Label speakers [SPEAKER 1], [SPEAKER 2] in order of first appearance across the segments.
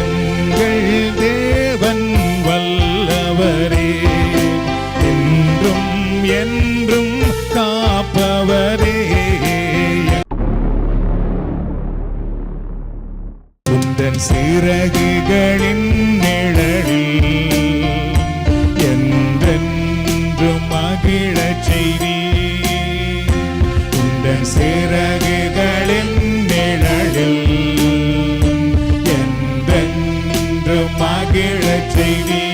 [SPEAKER 1] எங்கள் தேவன் வல்லவரே, என்றும் என்றும் காப்பவரே. உந்தன் சிறகுகளின் நிழலில் என்றென்றும் மகிழச் செய்தீர். உந்தன் சிறகுகளின் நிழலில் என்றென்றும் மகிழச் செய்தீர்.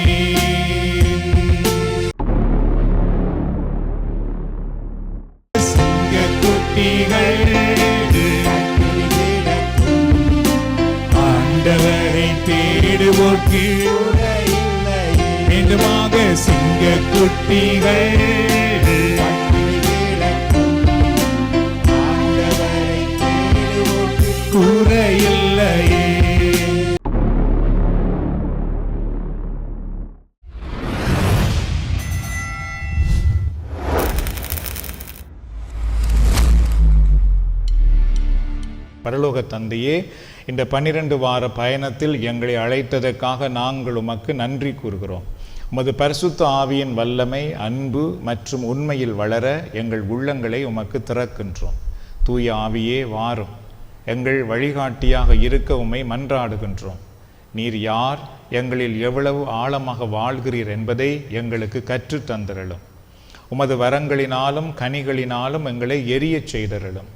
[SPEAKER 1] ஆண்டவரை தேடுவோர்க்கு மீண்டுமாக சிங்க குட்டிகள் குறையில்லையே. பரலோக தந்தையே, இந்த 12 வார பயணத்தில் எங்களை அழைத்ததற்காக நாங்கள் உமக்கு நன்றி கூறுகிறோம். உமது பரிசுத்த ஆவியின் வல்லமை, அன்பு மற்றும் உண்மையில் வளர எங்கள் உள்ளங்களை உமக்கு திறக்கின்றோம். தூய ஆவியே வாரும், எங்கள் வழிகாட்டியாக இருக்க உம்மை மன்றாடுகின்றோம். நீர் யார், எங்களில் எவ்வளவு ஆழமாக வாழ்கிறீர் என்பதை எங்களுக்கு கற்றுத் தந்திரலும். உமது வரங்களினாலும் கனிகளினாலும் எங்களை எரியச் செய்தரலும்.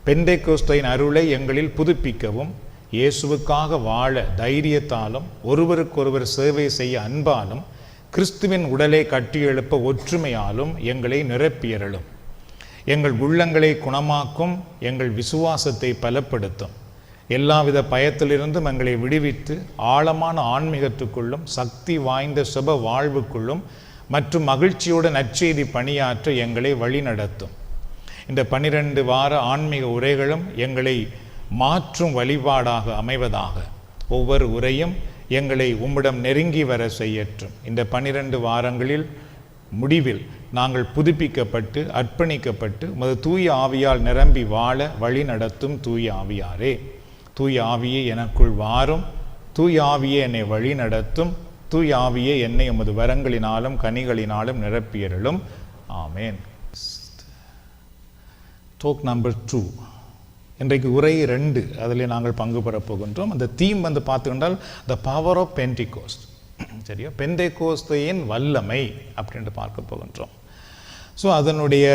[SPEAKER 1] பெந்தைக்கோஸ்தையின் அருளை எங்களில் புதுப்பிக்கவும், இயேசுவுக்காக வாழ தைரியத்தாலும், ஒருவருக்கொருவர் சேவை செய்ய அன்பாலும், கிறிஸ்துவின் உடலை கட்டியெழுப்ப ஒற்றுமையாலும் எங்களை நிரப்பியறலும். எங்கள் உள்ளங்களை குணமாக்கும், எங்கள் விசுவாசத்தை பலப்படுத்தும். எல்லாவித பயத்திலிருந்தும் எங்களை விடுவித்து ஆழமான ஆன்மீகத்துக்குள்ளும் சக்தி வாய்ந்த சுப வாழ்வுக்குள்ளும் மற்றும் மகிழ்ச்சியோடு நற்செய்தி பணியாற்ற எங்களை வழிநடத்தும். இந்த 12 வார ஆன்மீக உரைகளும் எங்களை மாற்றும் வழிபாடாக அமைவதாக. ஒவ்வொரு உரையும் எங்களை உம்மிடம் நெருங்கி வர செய்யற்றும். இந்த 12 வாரங்களில் முடிவில் நாங்கள் புதுப்பிக்கப்பட்டு அர்ப்பணிக்கப்பட்டு உமது தூய ஆவியால் நிரம்பி வாழ வழி நடத்தும் தூய ஆவியாரே. தூய ஆவியே எனக்குள் வாரும், தூய ஆவியே என்னை வழி நடத்தும், தூய ஆவியே என்னை உமது வரங்களினாலும் கனிகளினாலும் நிரப்பியருளும். ஆமேன். டோக் நம்பர் 2. இன்றைக்கு உரை 2 அதில் நாங்கள் பங்கு பெறப் போகின்றோம். அந்த தீம் பார்த்துக்கிட்டால் த பவர் ஆஃப் பென்டிகோஸ்ட். சரியா, பெந்தைக்கோஸ்தையின் வல்லமை அப்படின்ட்டு பார்க்க போகின்றோம். ஸோ அதனுடைய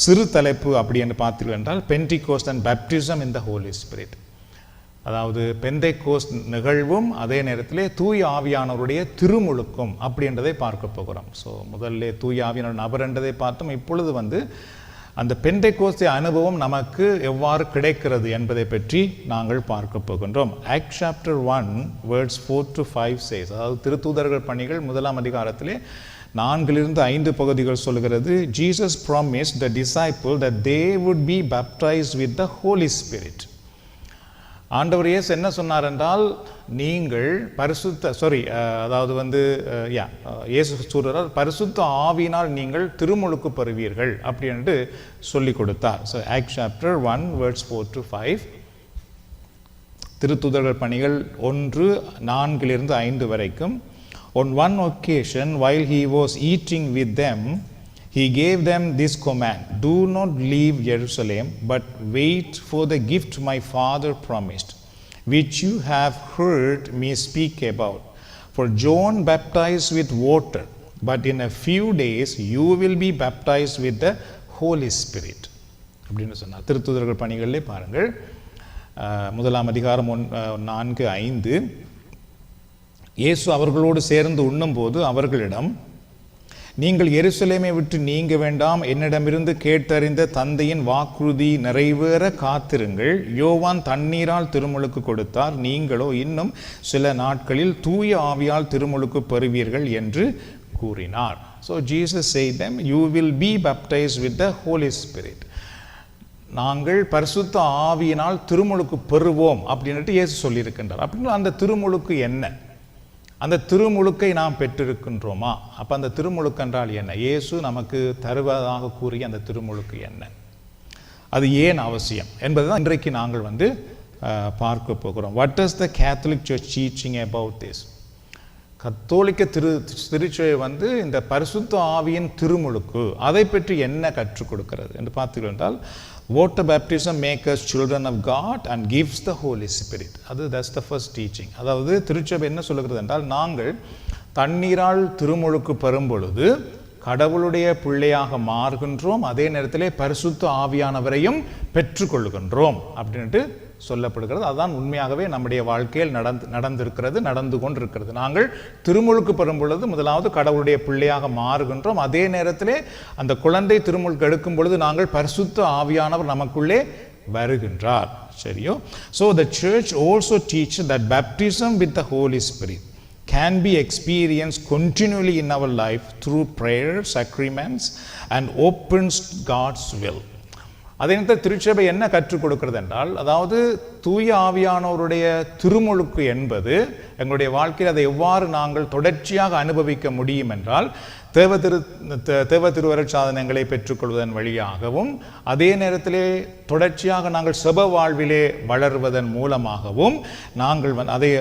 [SPEAKER 1] சிறு தலைப்பு அப்படி என்று பார்த்தீர்கள் என்றால் Pentecost and baptism in the Holi spirit. அதாவது பெந்தைக்கோஸ்ட் நிகழ்வும் அதே நேரத்திலே தூய ஆவியானவருடைய திருமுழுக்கும் அப்படின்றதை பார்க்க போகிறோம். ஸோ முதல்ல தூய ஆவியானவர் நபர் என்றதை பார்த்தோம். இப்பொழுது அந்த பெந்தைக்கோஸ்தை அனுபவம் நமக்கு எவ்வாறு கிடைக்கிறது என்பதை பற்றி நாங்கள் பார்க்க போகின்றோம். Act chapter 1 words 4 to 5 says, அதாவது திருத்தூதர்கள் பணிகள் 1ஆம் அதிகாரத்திலே 4-5 பகுதிகள் சொல்கிறது. Jesus promised the disciple that they would be baptized with the Holy Spirit. ஆண்டவர் இயேசு என்ன சொன்னார் என்றால், நீங்கள் இயேசு சொல்கிறார், பரிசுத்த ஆவியினால் நீங்கள் திருமுழுக்கு பெறுவீர்கள் அப்படி என்று சொல்லி கொடுத்தார். So act chapter 1 words 4 to 5. திருத்துதர்கள் பணிகள் 1:4-5 வரைக்கும். On one occasion, while he was eating with them, he gave them this command: do not leave Jerusalem, but wait for the gift my Father promised, which you have heard me speak about. For John baptized with water, but in a few days you will be baptized with the Holy Spirit. அப்படின்னு சொன்னார். திருத்துதர்கள் பணிகளிலே பாருங்கள், 1ஆம் அதிகாரம் 4-5. இயேசு அவர்களோடு சேர்ந்து உண்ணும்போது அவர்களிடம், நீங்கள் எருசலேமை விட்டு நீங்க வேண்டாம், என்னிடமிருந்து கேட்டறிந்த தந்தையின் வாக்குறுதி நிறைவேற காத்திருங்கள். யோவான் தண்ணீரால் திருமுழுக்கு கொடுத்தார், நீங்களோ இன்னும் சில நாட்களில் தூய ஆவியால் திருமுழுக்கு பெறுவீர்கள் என்று கூறினார். So Jesus said them, you will be baptized with the Holy Spirit. நாங்கள் பரிசுத்த ஆவியினால் திருமுழுக்கு பெறுவோம் அப்படின்ட்டு இயேசு சொல்லியிருக்கின்றார். அப்படின்னா அந்த திருமுழுக்கு என்ன? அந்த திருமுழுக்கை நாம் பெற்றிருக்கின்றோமா? அப்போ அந்த திருமுழுக்கு என்றால் என்ன? இயேசு நமக்கு தருவதாக கூறிய அந்த திருமுழுக்கு என்ன? அது ஏன் அவசியம் என்பதுதான் இன்றைக்கு நாங்கள் பார்க்க போகிறோம். What is the Catholic church teaching about this? கத்தோலிக்க திருச்சபை வந்து இந்த பரிசுத்த ஆவியின் திருமுழுக்கு அதை பற்றி என்ன கற்றுக் கொடுக்கிறது என்று பார்த்தீர்கள் என்றால், water baptism makes us children of God and gives the Holy Spirit. that's the first teaching. அதாவது திருச்சபை என்ன சொல்லுகிறது என்றால், நாங்கள் தண்ணீரால் திருமுழுக்கு பெறும் பொழுது கடவுளுடைய பிள்ளையாக மாறுகின்றோம், அதே நேரத்திலே பரிசுத்த ஆவியானவரையும் பெற்றுக்கொள்கின்றோம் அப்படின்ட்டு சொல்லப்படுகிறது. அதுதான் உண்மையாகவே நம்முடைய வாழ்க்கையில் நடந்து கொண்டிருக்கிறது. நாங்கள் திருமுழுக்கு பெறும் பொழுது முதலாவது கடவுளுடைய பிள்ளையாக மாறுகின்றோம், அதே நேரத்திலே அந்த குழந்தை திருமுழுக்கு எடுக்கும் பொழுது நாங்கள் பரிசுத்த ஆவியானவர் நமக்குள்ளே வருகின்றார். சரியோ? So the church also teaches that baptism with the Holy Spirit can be experienced continually in our life through prayer, sacraments, and opens God's will. அதே நேரத்தில் திருச்சபை என்ன கற்றுக் கொடுக்கிறது என்றால், அதாவது தூய ஆவியானவருடைய திருமுழுக்கு என்பது எங்களுடைய வாழ்க்கையில் அதை எவ்வாறு நாங்கள் தொடர்ச்சியாக அனுபவிக்க முடியும் என்றால், தேவ திருவருட் சாதனங்களை பெற்றுக்கொள்வதன் வழியாகவும், அதே நேரத்திலே தொடர்ச்சியாக நாங்கள் செப வாழ்விலே வளர்வதன் மூலமாகவும், நாங்கள் அதை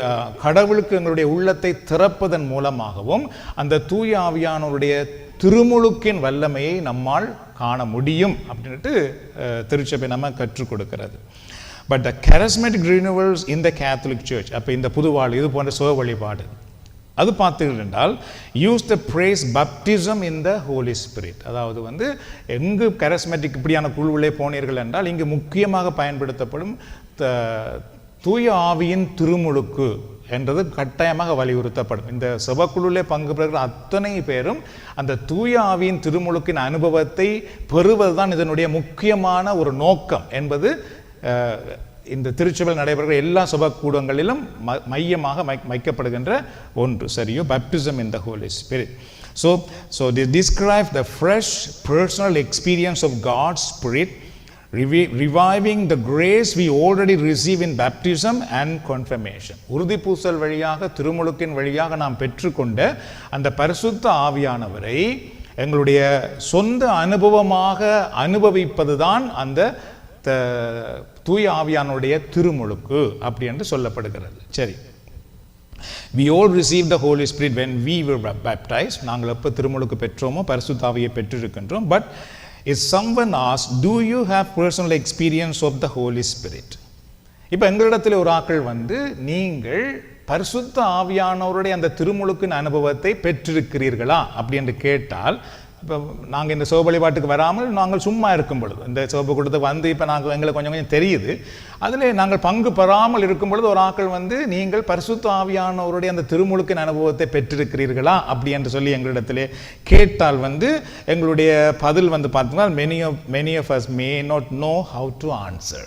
[SPEAKER 1] கடவுளுக்கு எங்களுடைய உள்ளத்தை திறப்பதன் மூலமாகவும் அந்த தூய ஆவியானவருடைய திருமுழுக்கின் வல்லமையை நம்மால் காண முடியும் அப்படின்ட்டு திருச்சபை நம்ம கற்றுக் கொடுக்கிறது. But the charismatic renewals in the Catholic Church, அப்போ இந்த புதுவாழ்வு இது போன்ற சுக வழிபாடு அது பார்த்தீர்கள் என்றால், use the praise baptism in the Holi spirit. அதாவது வந்து எங்கு கரிஸ்மேட்டிக் இப்படியான குழுவிலே போனீர்கள் என்றால், இங்கு முக்கியமாக பயன்படுத்தப்படும் தூய ஆவியின் திருமுழுக்கு என்றது கட்டாயமாக வலியுறுத்தப்படும். இந்த சபக்குழுவிலே பங்கு பெறுகிற அத்தனை பேரும் அந்த தூய ஆவியின் திருமுழுக்கின் அனுபவத்தை பெறுவதுதான் இதனுடைய முக்கியமான ஒரு நோக்கம் என்பது இந்த திருச்சபையில் நடைபெறுகிற எல்லா சபக்கூடங்களிலும் மையமாக வைக்கப்படுகின்ற ஒன்று. சரியோ? baptism in the Holy Spirit. So they describe the fresh personal experience of God's Spirit reviving the grace we already receive in baptism and confirmation. உறுதி பூசல் வழியாக திருமுழுக்கின் வழியாக நாம் பெற்றுக்கொண்ட அந்த பரிசுத்த ஆவியானவரை எங்களுடைய சொந்த அனுபவமாக அனுபவிப்பதுதான் அந்த தூய ஆவியானுடைய திருமுழுக்கு அப்படி என்று சொல்லப்படுகிறது. சரி, we all received the Holy Spirit when we were baptized. நாங்கள் எப்போ திருமுழுக்கு பெற்றோமோ பரிசுத்த ஆவியை பெற்றிருக்கின்றோம். But if someone asks, do you have personal experience of the Holy Spirit? இப்போ எங்களிடத்தில் ஒரு ஆக்கள் வந்து, நீங்கள் பரிசுத்த ஆவியானவருடைய அந்த திருமுழுக்கின் அனுபவத்தை பெற்றிருக்கிறீர்களா அப்படி என்று கேட்டால், இப்போ நாங்கள் இந்த சிவ வழிபாட்டுக்கு வராமல் நாங்கள் சும்மா இருக்கும் பொழுது, இந்த சிவப்பு கொடுத்து வந்து இப்போ நாங்கள் எங்களுக்கு கொஞ்சம் கொஞ்சம் தெரியுது, அதில் நாங்கள் பங்கு பெறாமல் இருக்கும் பொழுது ஒரு ஆக்கள் வந்து, நீங்கள் பரிசுத்த ஆவியானவருடைய அந்த திருமுழுக்கின் அனுபவத்தை பெற்றிருக்கிறீர்களா அப்படி என்று சொல்லி எங்களிடத்திலே கேட்டால் வந்து எங்களுடைய பதில் வந்து பார்த்தீங்கன்னா, many of us may not know how to answer.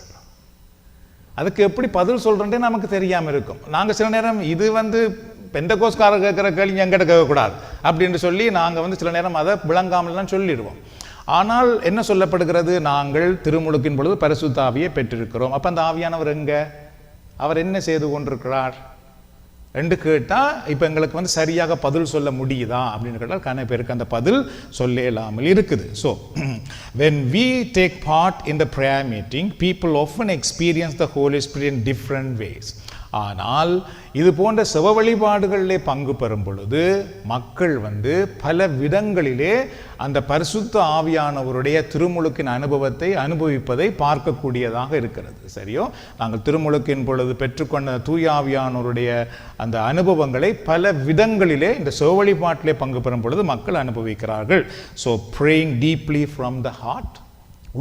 [SPEAKER 1] அதுக்கு எப்படி பதில் சொல்கிறேன்டே நமக்கு தெரியாமல் இருக்கும். நாங்கள் சில நேரம் இது வந்து பெந்தகோஸ்காரர் கேட்குற கேள்வி எங்கிட்ட கேட்கக்கூடாது அப்படின்னு சொல்லி நாங்கள் வந்து சில நேரம் அதை விளங்காமல்லாம் சொல்லிடுவோம். ஆனால் என்ன சொல்லப்படுகிறது? நாங்கள் திருமுழுக்கின் பொழுது பரிசுத்த ஆவியை பெற்றிருக்கிறோம். அப்போ அந்த ஆவியானவர் எங்கே, அவர் என்ன செய்து கொண்டிருக்கிறார் என்று கேட்டால், இப்போ எங்களுக்கு வந்து சரியாக பதில் சொல்ல முடியுதா அப்படின்னு கேட்டால் கன பேருக்கு அந்த பதில் சொல்ல இல்லாமல் இருக்குது. So when we take part in the prayer meeting, people often experience the Holy Spirit in different ways. ஆனால் இது போன்ற சிவ வழிபாடுகளிலே பங்கு பெறும் பொழுது மக்கள் வந்து பல விதங்களிலே அந்த பரிசுத்த ஆவியானவருடைய திருமுழுக்கின் அனுபவத்தை அனுபவிப்பதை பார்க்கக்கூடியதாக இருக்கிறது. சரியோ? நாங்கள் திருமுழுக்கின் பொழுது பெற்றுக்கொண்ட தூய ஆவியானவருடைய அந்த அனுபவங்களை பல விதங்களிலே இந்த சிவ வழிபாட்டிலே பங்கு பெறும் பொழுது மக்கள் அனுபவிக்கிறார்கள். So praying deeply from the heart,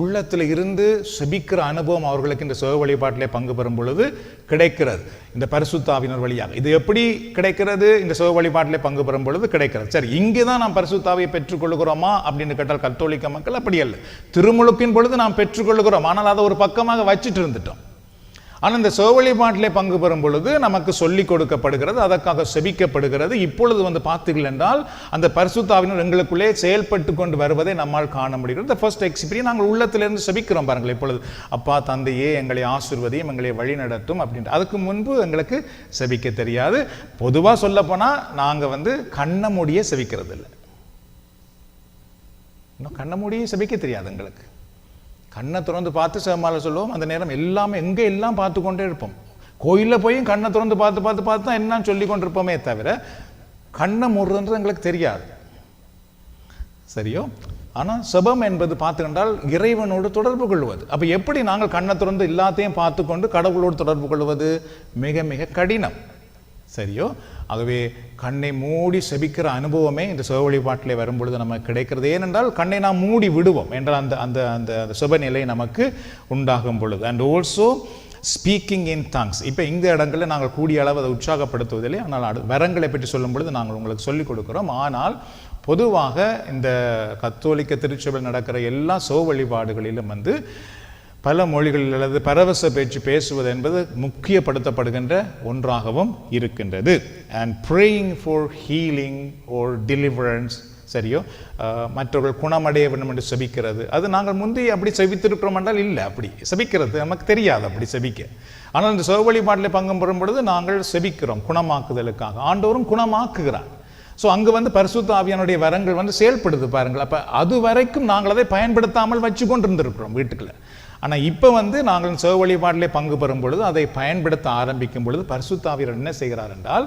[SPEAKER 1] உள்ளத்தில் இருந்து செபிக்கிற அனுபவம் அவர்களுக்கு இந்த சிவ வழிபாட்டிலே பங்கு பெறும் பொழுது கிடைக்கிறது இந்த பரிசுத்த ஆவியினர் வழியாக. இது எப்படி கிடைக்கிறது? இந்த சிவ வழிபாட்டிலே பங்கு பெறும் பொழுது கிடைக்கிறது. சரி, இங்கே தான் நாம் பரிசுத்த ஆவியை பெற்றுக்கொள்கிறோமா அப்படின்னு கேட்டால் கத்தோலிக்க மக்கள் அப்படி அல்ல. திருமுழுக்கின் பொழுது நாம் பெற்றுக்கொள்கிறோம், ஆனால் அதை ஒரு பக்கமாக வச்சுட்டு இருந்துட்டோம். ஆனால் இந்த சிவ வழிபாட்டிலே பங்கு பெறும் பொழுது நமக்கு சொல்லிக் கொடுக்கப்படுகிறது, அதற்காக செபிக்கப்படுகிறது. இப்பொழுது வந்து பார்த்தீர்கள் என்றால் அந்த பரிசுத்த ஆவியினர் எங்களுக்குள்ளே செயல்பட்டு கொண்டு வருவதை நம்மால் காண முடிகிறது. ஃபர்ஸ்ட் எக்ஸ்பீரியன்ஸ் நாங்கள் உள்ளத்திலிருந்து செபிக்கிறோம் பாருங்கள். இப்பொழுது அப்பா தந்தையே எங்களை ஆசீர்வதியும், எங்களை வழி நடத்தும் அப்படின்ட்டு. அதுக்கு முன்பு எங்களுக்கு செபிக்க தெரியாது. பொதுவாக சொல்ல போனால் நாங்கள் வந்து கண்ண மூடியே செபிக்கிறது இல்லை. இன்னும் கண்ண மூடியே செபிக்க தெரியாது எங்களுக்கு. கண்ணை திறந்து பார்த்து செவமாலை சொல்லுவோம். அந்த நேரம் எல்லாமே எங்கே எல்லாம் பார்த்து கொண்டே இருப்போம். கோயிலில் போய் கண்ணை திறந்து பார்த்து தான் என்னன்னு சொல்லி கொண்டிருப்போமே தவிர கண்ணை மூடுறதுன்றது எங்களுக்கு தெரியாது. சரியோ? ஆனால் செபம் என்பது பார்த்துக்கின்றால் இறைவனோடு தொடர்பு கொள்வது. அப்போ எப்படி நாங்கள் கண்ணை திறந்து எல்லாத்தையும் பார்த்து கொண்டு கடவுளோடு தொடர்பு கொள்வது? மிக மிக கடினம். சரியோ? ஆகவே கண்ணை மூடி செபிக்கிற அனுபவமே இந்த செப வழிபாட்டிலே வரும்பொழுது நமக்கு கிடைக்கிறது. ஏனென்றால் கண்ணை நாம் மூடி விடுவோம் என்ற அந்த அந்த அந்த செப நிலை நமக்கு உண்டாகும் பொழுது. And also speaking in tongues. இப்போ இந்த இடங்களில் நாங்கள் கூடிய அளவு அதை உற்சாகப்படுத்துவதில்லை. ஆனால் வரங்களை பற்றி சொல்லும் பொழுது நாங்கள் உங்களுக்கு சொல்லிக் கொடுக்கிறோம். ஆனால் பொதுவாக இந்த கத்தோலிக்க திருச்சபையில் நடக்கிற எல்லா செப வழிபாடுகளிலும் பல மொழிகளில் அல்லது பரவச பேச்சு பேசுவது என்பது முக்கியப்படுத்தப்படுகின்ற ஒன்றாகவும் இருக்கின்றது. And praying for healing or deliverance. சரியோ? மற்றவர்கள் குணமடைய வேண்டும் என்று செபிக்கிறது. அது நாங்கள் முந்தி அப்படி செபித்திருக்கிறோம் என்றால் இல்லை, அப்படி செபிக்கிறது நமக்கு தெரியாது அப்படி செபிக்க. ஆனால் இந்த செப வழிபாட்டில் பங்கு பெறும் பொழுது நாங்கள் செபிக்கிறோம் குணமாக்குதலுக்காக. ஆண்டவரும் குணமாக்குகிறார். ஸோ அங்கே பரிசுத்த ஆவியானுடைய வரங்கள் செயல்படுது பாருங்கள். அப்போ அது வரைக்கும் நாங்கள் அதை பயன்படுத்தாமல் வச்சு கொண்டு இருந்திருக்கிறோம் வீட்டுக்குள்ள. ஆனால் இப்போ நாங்கள் செப வழிபாட்டிலே பங்கு பெறும் பொழுது அதை பயன்படுத்த ஆரம்பிக்கும் பொழுது பரிசுத்த ஆவியார் என்ன செய்கிறார் என்றால்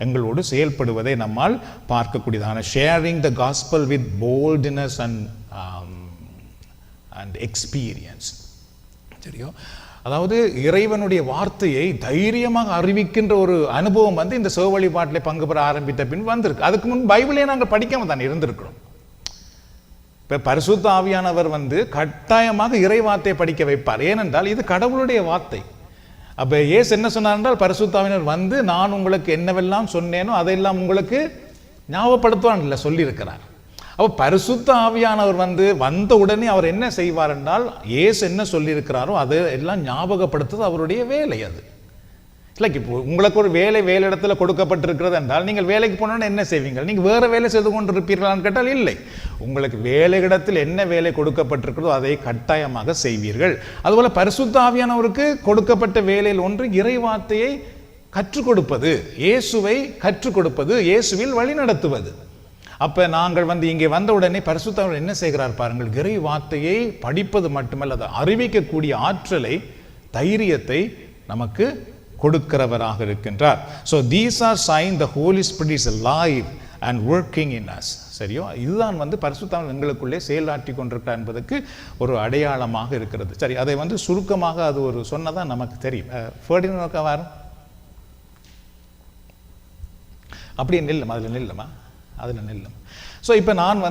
[SPEAKER 1] எங்களோடு செயல்படுவதை நம்மால் பார்க்கக்கூடியதான sharing the gospel with boldness and experience. சரியோ? அதாவது இறைவனுடைய வார்த்தையை தைரியமாக அறிவிக்கின்ற ஒரு அனுபவம் இந்த செப வழிபாட்டிலே பங்கு பெற ஆரம்பித்த பின் வந்திருக்கு. அதுக்கு முன் பைபிளே நாங்கள் படிக்காம தான் இருந்திருக்கிறோம். இப்போ பரிசுத்த ஆவியானவர் கட்டாயமாக இறை வார்த்தையை படிக்க வைப்பார். ஏனென்றால் இது கடவுளுடைய வார்த்தை. அப்போ இயேசு என்ன சொன்னார் என்றால் பரிசுத்த ஆவியானவர் நான் உங்களுக்கு என்னவெல்லாம் சொன்னேனோ அதையெல்லாம் உங்களுக்கு ஞாபகப்படுத்துவான் இல்லை சொல்லியிருக்கிறார். அப்போ பரிசுத்த ஆவியானவர் வந்த உடனே அவர் என்ன செய்வார் என்றால் இயேசு என்ன சொல்லியிருக்கிறாரோ அதை எல்லாம் ஞாபகப்படுத்துறது அவருடைய வேலை. அது லைக் இப்போ உங்களுக்கு ஒரு வேலை இடத்துல கொடுக்கப்பட்டிருக்கிறது என்றால் நீங்கள் வேலைக்கு போனோன்னு என்ன செய்வீங்க? நீங்கள் வேறு வேலை செய்து கொண்டு இருப்பீர்களான்னு கேட்டால் இல்லை. உங்களுக்கு வேலை இடத்தில் என்ன வேலை கொடுக்கப்பட்டிருக்கிறதோ அதை கட்டாயமாக செய்வீர்கள். அதுபோல் பரிசுத்த ஆவியானவருக்கு கொடுக்கப்பட்ட வேலையில் ஒன்று இறைவார்த்தையை கற்றுக் கொடுப்பது, இயேசுவை கற்றுக் கொடுப்பது, இயேசுவில் வழி நடத்துவது. அப்போ நாங்கள் இங்கே வந்த உடனே பரிசுத்த ஆவியானவர் என்ன செய்கிறார் பாருங்கள். இறை வார்த்தையை படிப்பது மட்டுமல்ல, அதை அறிவிக்கக்கூடிய ஆற்றலை, தைரியத்தை நமக்கு கொடுக்கிறவராக இருக்கின்றார். So these are signs the Holy Spirit is alive and working in us. சரியோ? இதுதான் பரிசுத்த ஆவியானவர் எங்களுக்குள்ளே செயலாற்றி கொண்டிருக்கிறார் என்பதற்கு ஒரு அடையாளமாக இருக்கிறது. சரி, அதை சுருக்கமாக அது ஒரு சொன்னதான் நமக்கு தெரியும். ஃபெர்டினோக்கா வாரம் அப்படியே நில்லும், அதில் நில்லுமா, அதில் நில்லும். ஸோ இப்போ நான்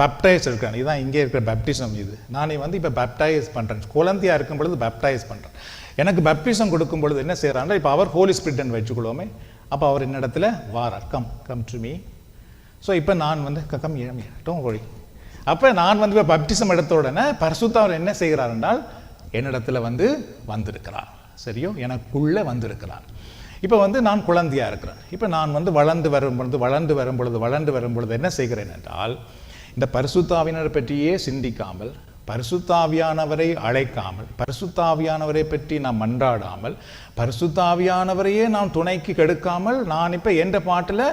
[SPEAKER 1] பேப்டைஸ் இருக்கிறேன். இதுதான் இங்கே இருக்கிற பேப்டிசம். இது நானே இப்போ பேப்டைஸ் பண்ணுறேன். குழந்தையாக இருக்கும் பொழுது பேப்டைஸ் பண்ணுறேன். எனக்கு பேப்டிசம் கொடுக்கும் பொழுது என்ன செய்கிறாங்க, இப்போ அவர் ஹோலி ஸ்பிரிட்னு வச்சுக்கொள்வோமே. அப்போ அவர் என்னிடத்துல வாரார், கம் டு மீ. ஸோ இப்போ நான் கம் டோன்ட் வரி. அப்போ நான் இப்போ பேப்டிசம் எடுத்த உடனே பரிசுத்த அவர் என்ன செய்கிறார் என்றால் என்னிடத்துல வந்திருக்கிறார். சரியோ? எனக்குள்ளே வந்திருக்கிறார். இப்போ நான் குழந்தையாக இருக்கிறேன். இப்போ நான் வளர்ந்து வரும் பொழுது என்ன செய்கிறேன் என்றால் இந்த பரிசுத்த ஆவியானவரை பற்றியே சிந்திக்காமல், பரிசுத்த ஆவியானவரை அழைக்காமல், பரிசுத்த ஆவியானவரை பற்றி நாம் மன்றாடாமல், பரிசுத்த ஆவியானவரையே நாம் துணைக்கு கெடுக்காமல் நான் இப்போ எந்த பாட்டில்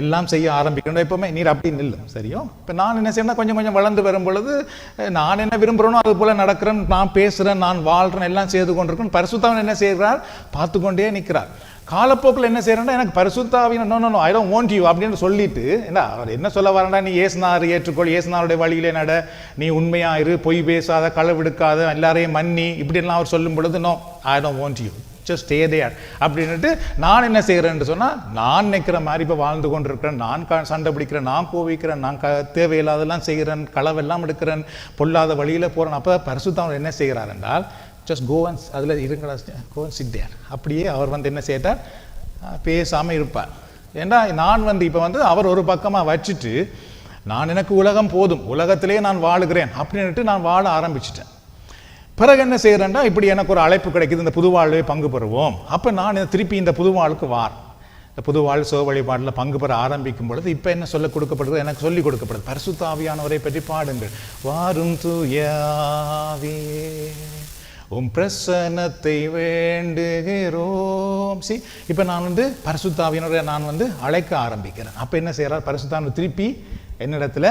[SPEAKER 1] எல்லாம் செய்ய ஆரம்பிக்கணும். எப்போவுமே நீர் அப்படி நில்லும். சரியோ? இப்போ நான் என்ன செய்யணும், கொஞ்சம் வளர்ந்து வரும் பொழுது நான் என்ன விரும்புகிறேனோ அது போல் நடக்கிறேன், நான் பேசுகிறேன், நான் வாழ்கிறேன், எல்லாம் செய்து கொண்டிருக்கேன். பரிசுத்த ஆவியானவர் என்ன செய்கிறார்? பார்த்து கொண்டே நிற்கிறார். காலப்போக்கில் என்ன செய்யறா, எனக்கு பரிசுத்த ஆவியானவர் no I don't want you அப்படின்னு சொல்லிட்டு, என்ன அவர் என்ன சொல்ல வரண்டா, நீ இயேசுநாதர் ஏற்றுக்கொள், இயேசுநாதருடைய வழியிலே நட, நீ உண்மையாயிரு, பொய் பேசாத, களவெடுக்காத, எல்லாரையும் மன்னி, இப்படிலாம் அவர் சொல்லும் பொழுது no I don't want you, just stay there அப்படின்ட்டு நான் என்ன செய்கிறேன்னு சொன்னால், நான் நிற்கிற மாதிரி இப்போ வாழ்ந்து கொண்டு இருக்கிறேன், நான் சண்டை பிடிக்கிறேன், நான் கோவிக்கிறேன், நான் தேவையில்லாதெல்லாம் செய்கிறேன், களவெல்லாம் எடுக்கிறேன், பொல்லாத வழியில் போகிறேன். அப்போ பரிசுத்தவர் என்ன செய்கிறார் என்றால் ஜஸ்ட் கோவன்ஸ் அதில் இருங்களா, கோவன் சித்தியார். அப்படியே அவர் என்ன செய்தார், பேசாமல் இருப்பார். ஏன்னா நான் இப்போ அவர் ஒரு பக்கமாக வச்சுட்டு, நான் எனக்கு உலகம் போதும், உலகத்திலே நான் வாழுகிறேன் அப்படின்ட்டு நான் வாழ ஆரம்பிச்சிட்டேன். பிறகு என்ன செய்கிறேன்டா, இப்படி எனக்கு ஒரு அழைப்பு கிடைக்குது, இந்த புது வாழ்வே பங்கு பெறுவோம். அப்போ நான் திருப்பி இந்த புது வாழ்வுக்கு இந்த புது வாழ் சிவ வழிபாட்டில் பங்கு பெற ஆரம்பிக்கும் பொழுது இப்போ என்ன சொல்ல கொடுக்கப்படுது, எனக்கு சொல்லிக் கொடுக்கப்படுது, பரிசுத்த ஆவியானவரை பற்றி பாடுங்கள். வாரும் தூயாவே உம் பிரசன்னத்தை வேண்டுகிறோம். இப்போ நான் பரிசுத்த ஆவியானவரை நான் அழைக்க ஆரம்பிக்கிறேன். அப்போ என்ன செய்கிறார், பரிசுத்த ஆவியானவர் திருப்பி என்னிடத்துல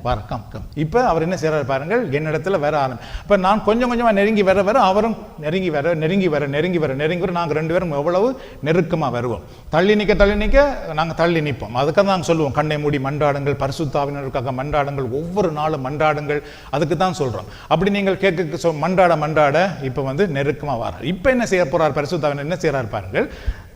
[SPEAKER 1] வர கம் கம். இப்போ அவர் என்ன செய்கிறார் பாருங்கள், என்னிடத்துல வர இப்போ நான் கொஞ்சம் கொஞ்சமாக நெருங்கி வர வர அவரும் நெருங்கி வர நாங்கள் ரெண்டு பேரும் எவ்வளவு நெருக்கமாக வருவோம். தள்ளி நிற்க நாங்கள் தள்ளி நிற்போம். அதுக்காக நாங்கள் சொல்லுவோம், கண்ணை மூடி மன்றாடுங்கள், பரிசுத்தாவினருக்காக மன்றாடுங்கள், ஒவ்வொரு நாளும் மன்றாடுங்கள். அதுக்கு தான் சொல்கிறோம். அப்படி நீங்கள் கேட்க மன்றாட இப்போ வந்து நெருக்கமாக வர. இப்போ என்ன செய்ய போகிறார் பரிசுத்தாவினர், என்ன செய்கிறார் பாருங்கள்,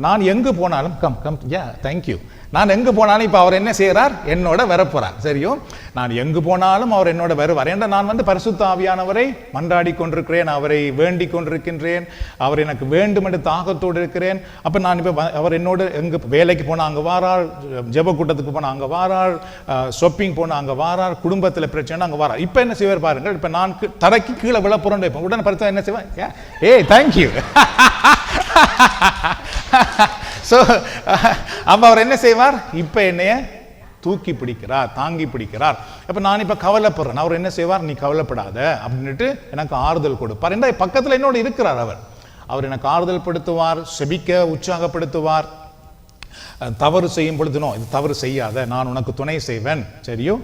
[SPEAKER 1] நான் எங்கு போனாலும் கம் கம் தேங்க்யூ, நான் எங்கு போனாலும் இப்போ அவர் என்ன செய்கிறார், என்னோட வரப்போறார். சரியோ, நான் எங்கு போனாலும் அவர் என்னோட வருவார். ஏன்னா நான் வந்து பரிசுத்த ஆவியானவரை மன்றாடி கொண்டிருக்கிறேன், அவரை வேண்டிக் கொண்டிருக்கின்றேன், அவர் எனக்கு வேண்டும் என்று தாகத்தோடு இருக்கிறேன். அப்போ நான் இப்போ அவர் என்னோட எங்கு வேலைக்கு போனால் அங்கே வாரார், ஜெப கூட்டத்துக்கு போனால் அங்கே வாரார், ஷாப்பிங் போனால் அங்கே வாரார், குடும்பத்தில் பிரச்சனை அங்கே வாரார். இப்போ என்ன செய்வார் பாருங்கள், இப்போ நான் தரைக்கு கீழே விழப்புறேன், இப்போ உடனே பரிசுத்த என்ன செய்வேன், ஏய் தேங்க்யூ. ஸோ அப்போ அவர் என்ன செய்வார், இப்போ என்னைய தூக்கி பிடிக்கிறார், தாங்கி பிடிக்கிறார். அப்போ நான் இப்போ கவலைப்படுறேன், அவர் என்ன செய்வார், நீ கவலைப்படாத அப்படின்ட்டு எனக்கு ஆறுதல் கொடுப்பார். என்ற பக்கத்தில் என்னோட இருக்கிறார் அவர் எனக்கு ஆறுதல் படுத்துவார், செபிக்க உற்சாகப்படுத்துவார். தவறு செய்யும் பொழுதுனோ, இது தவறு செய்யாத, நான் உனக்கு துணை செய்வேன், சரியோ,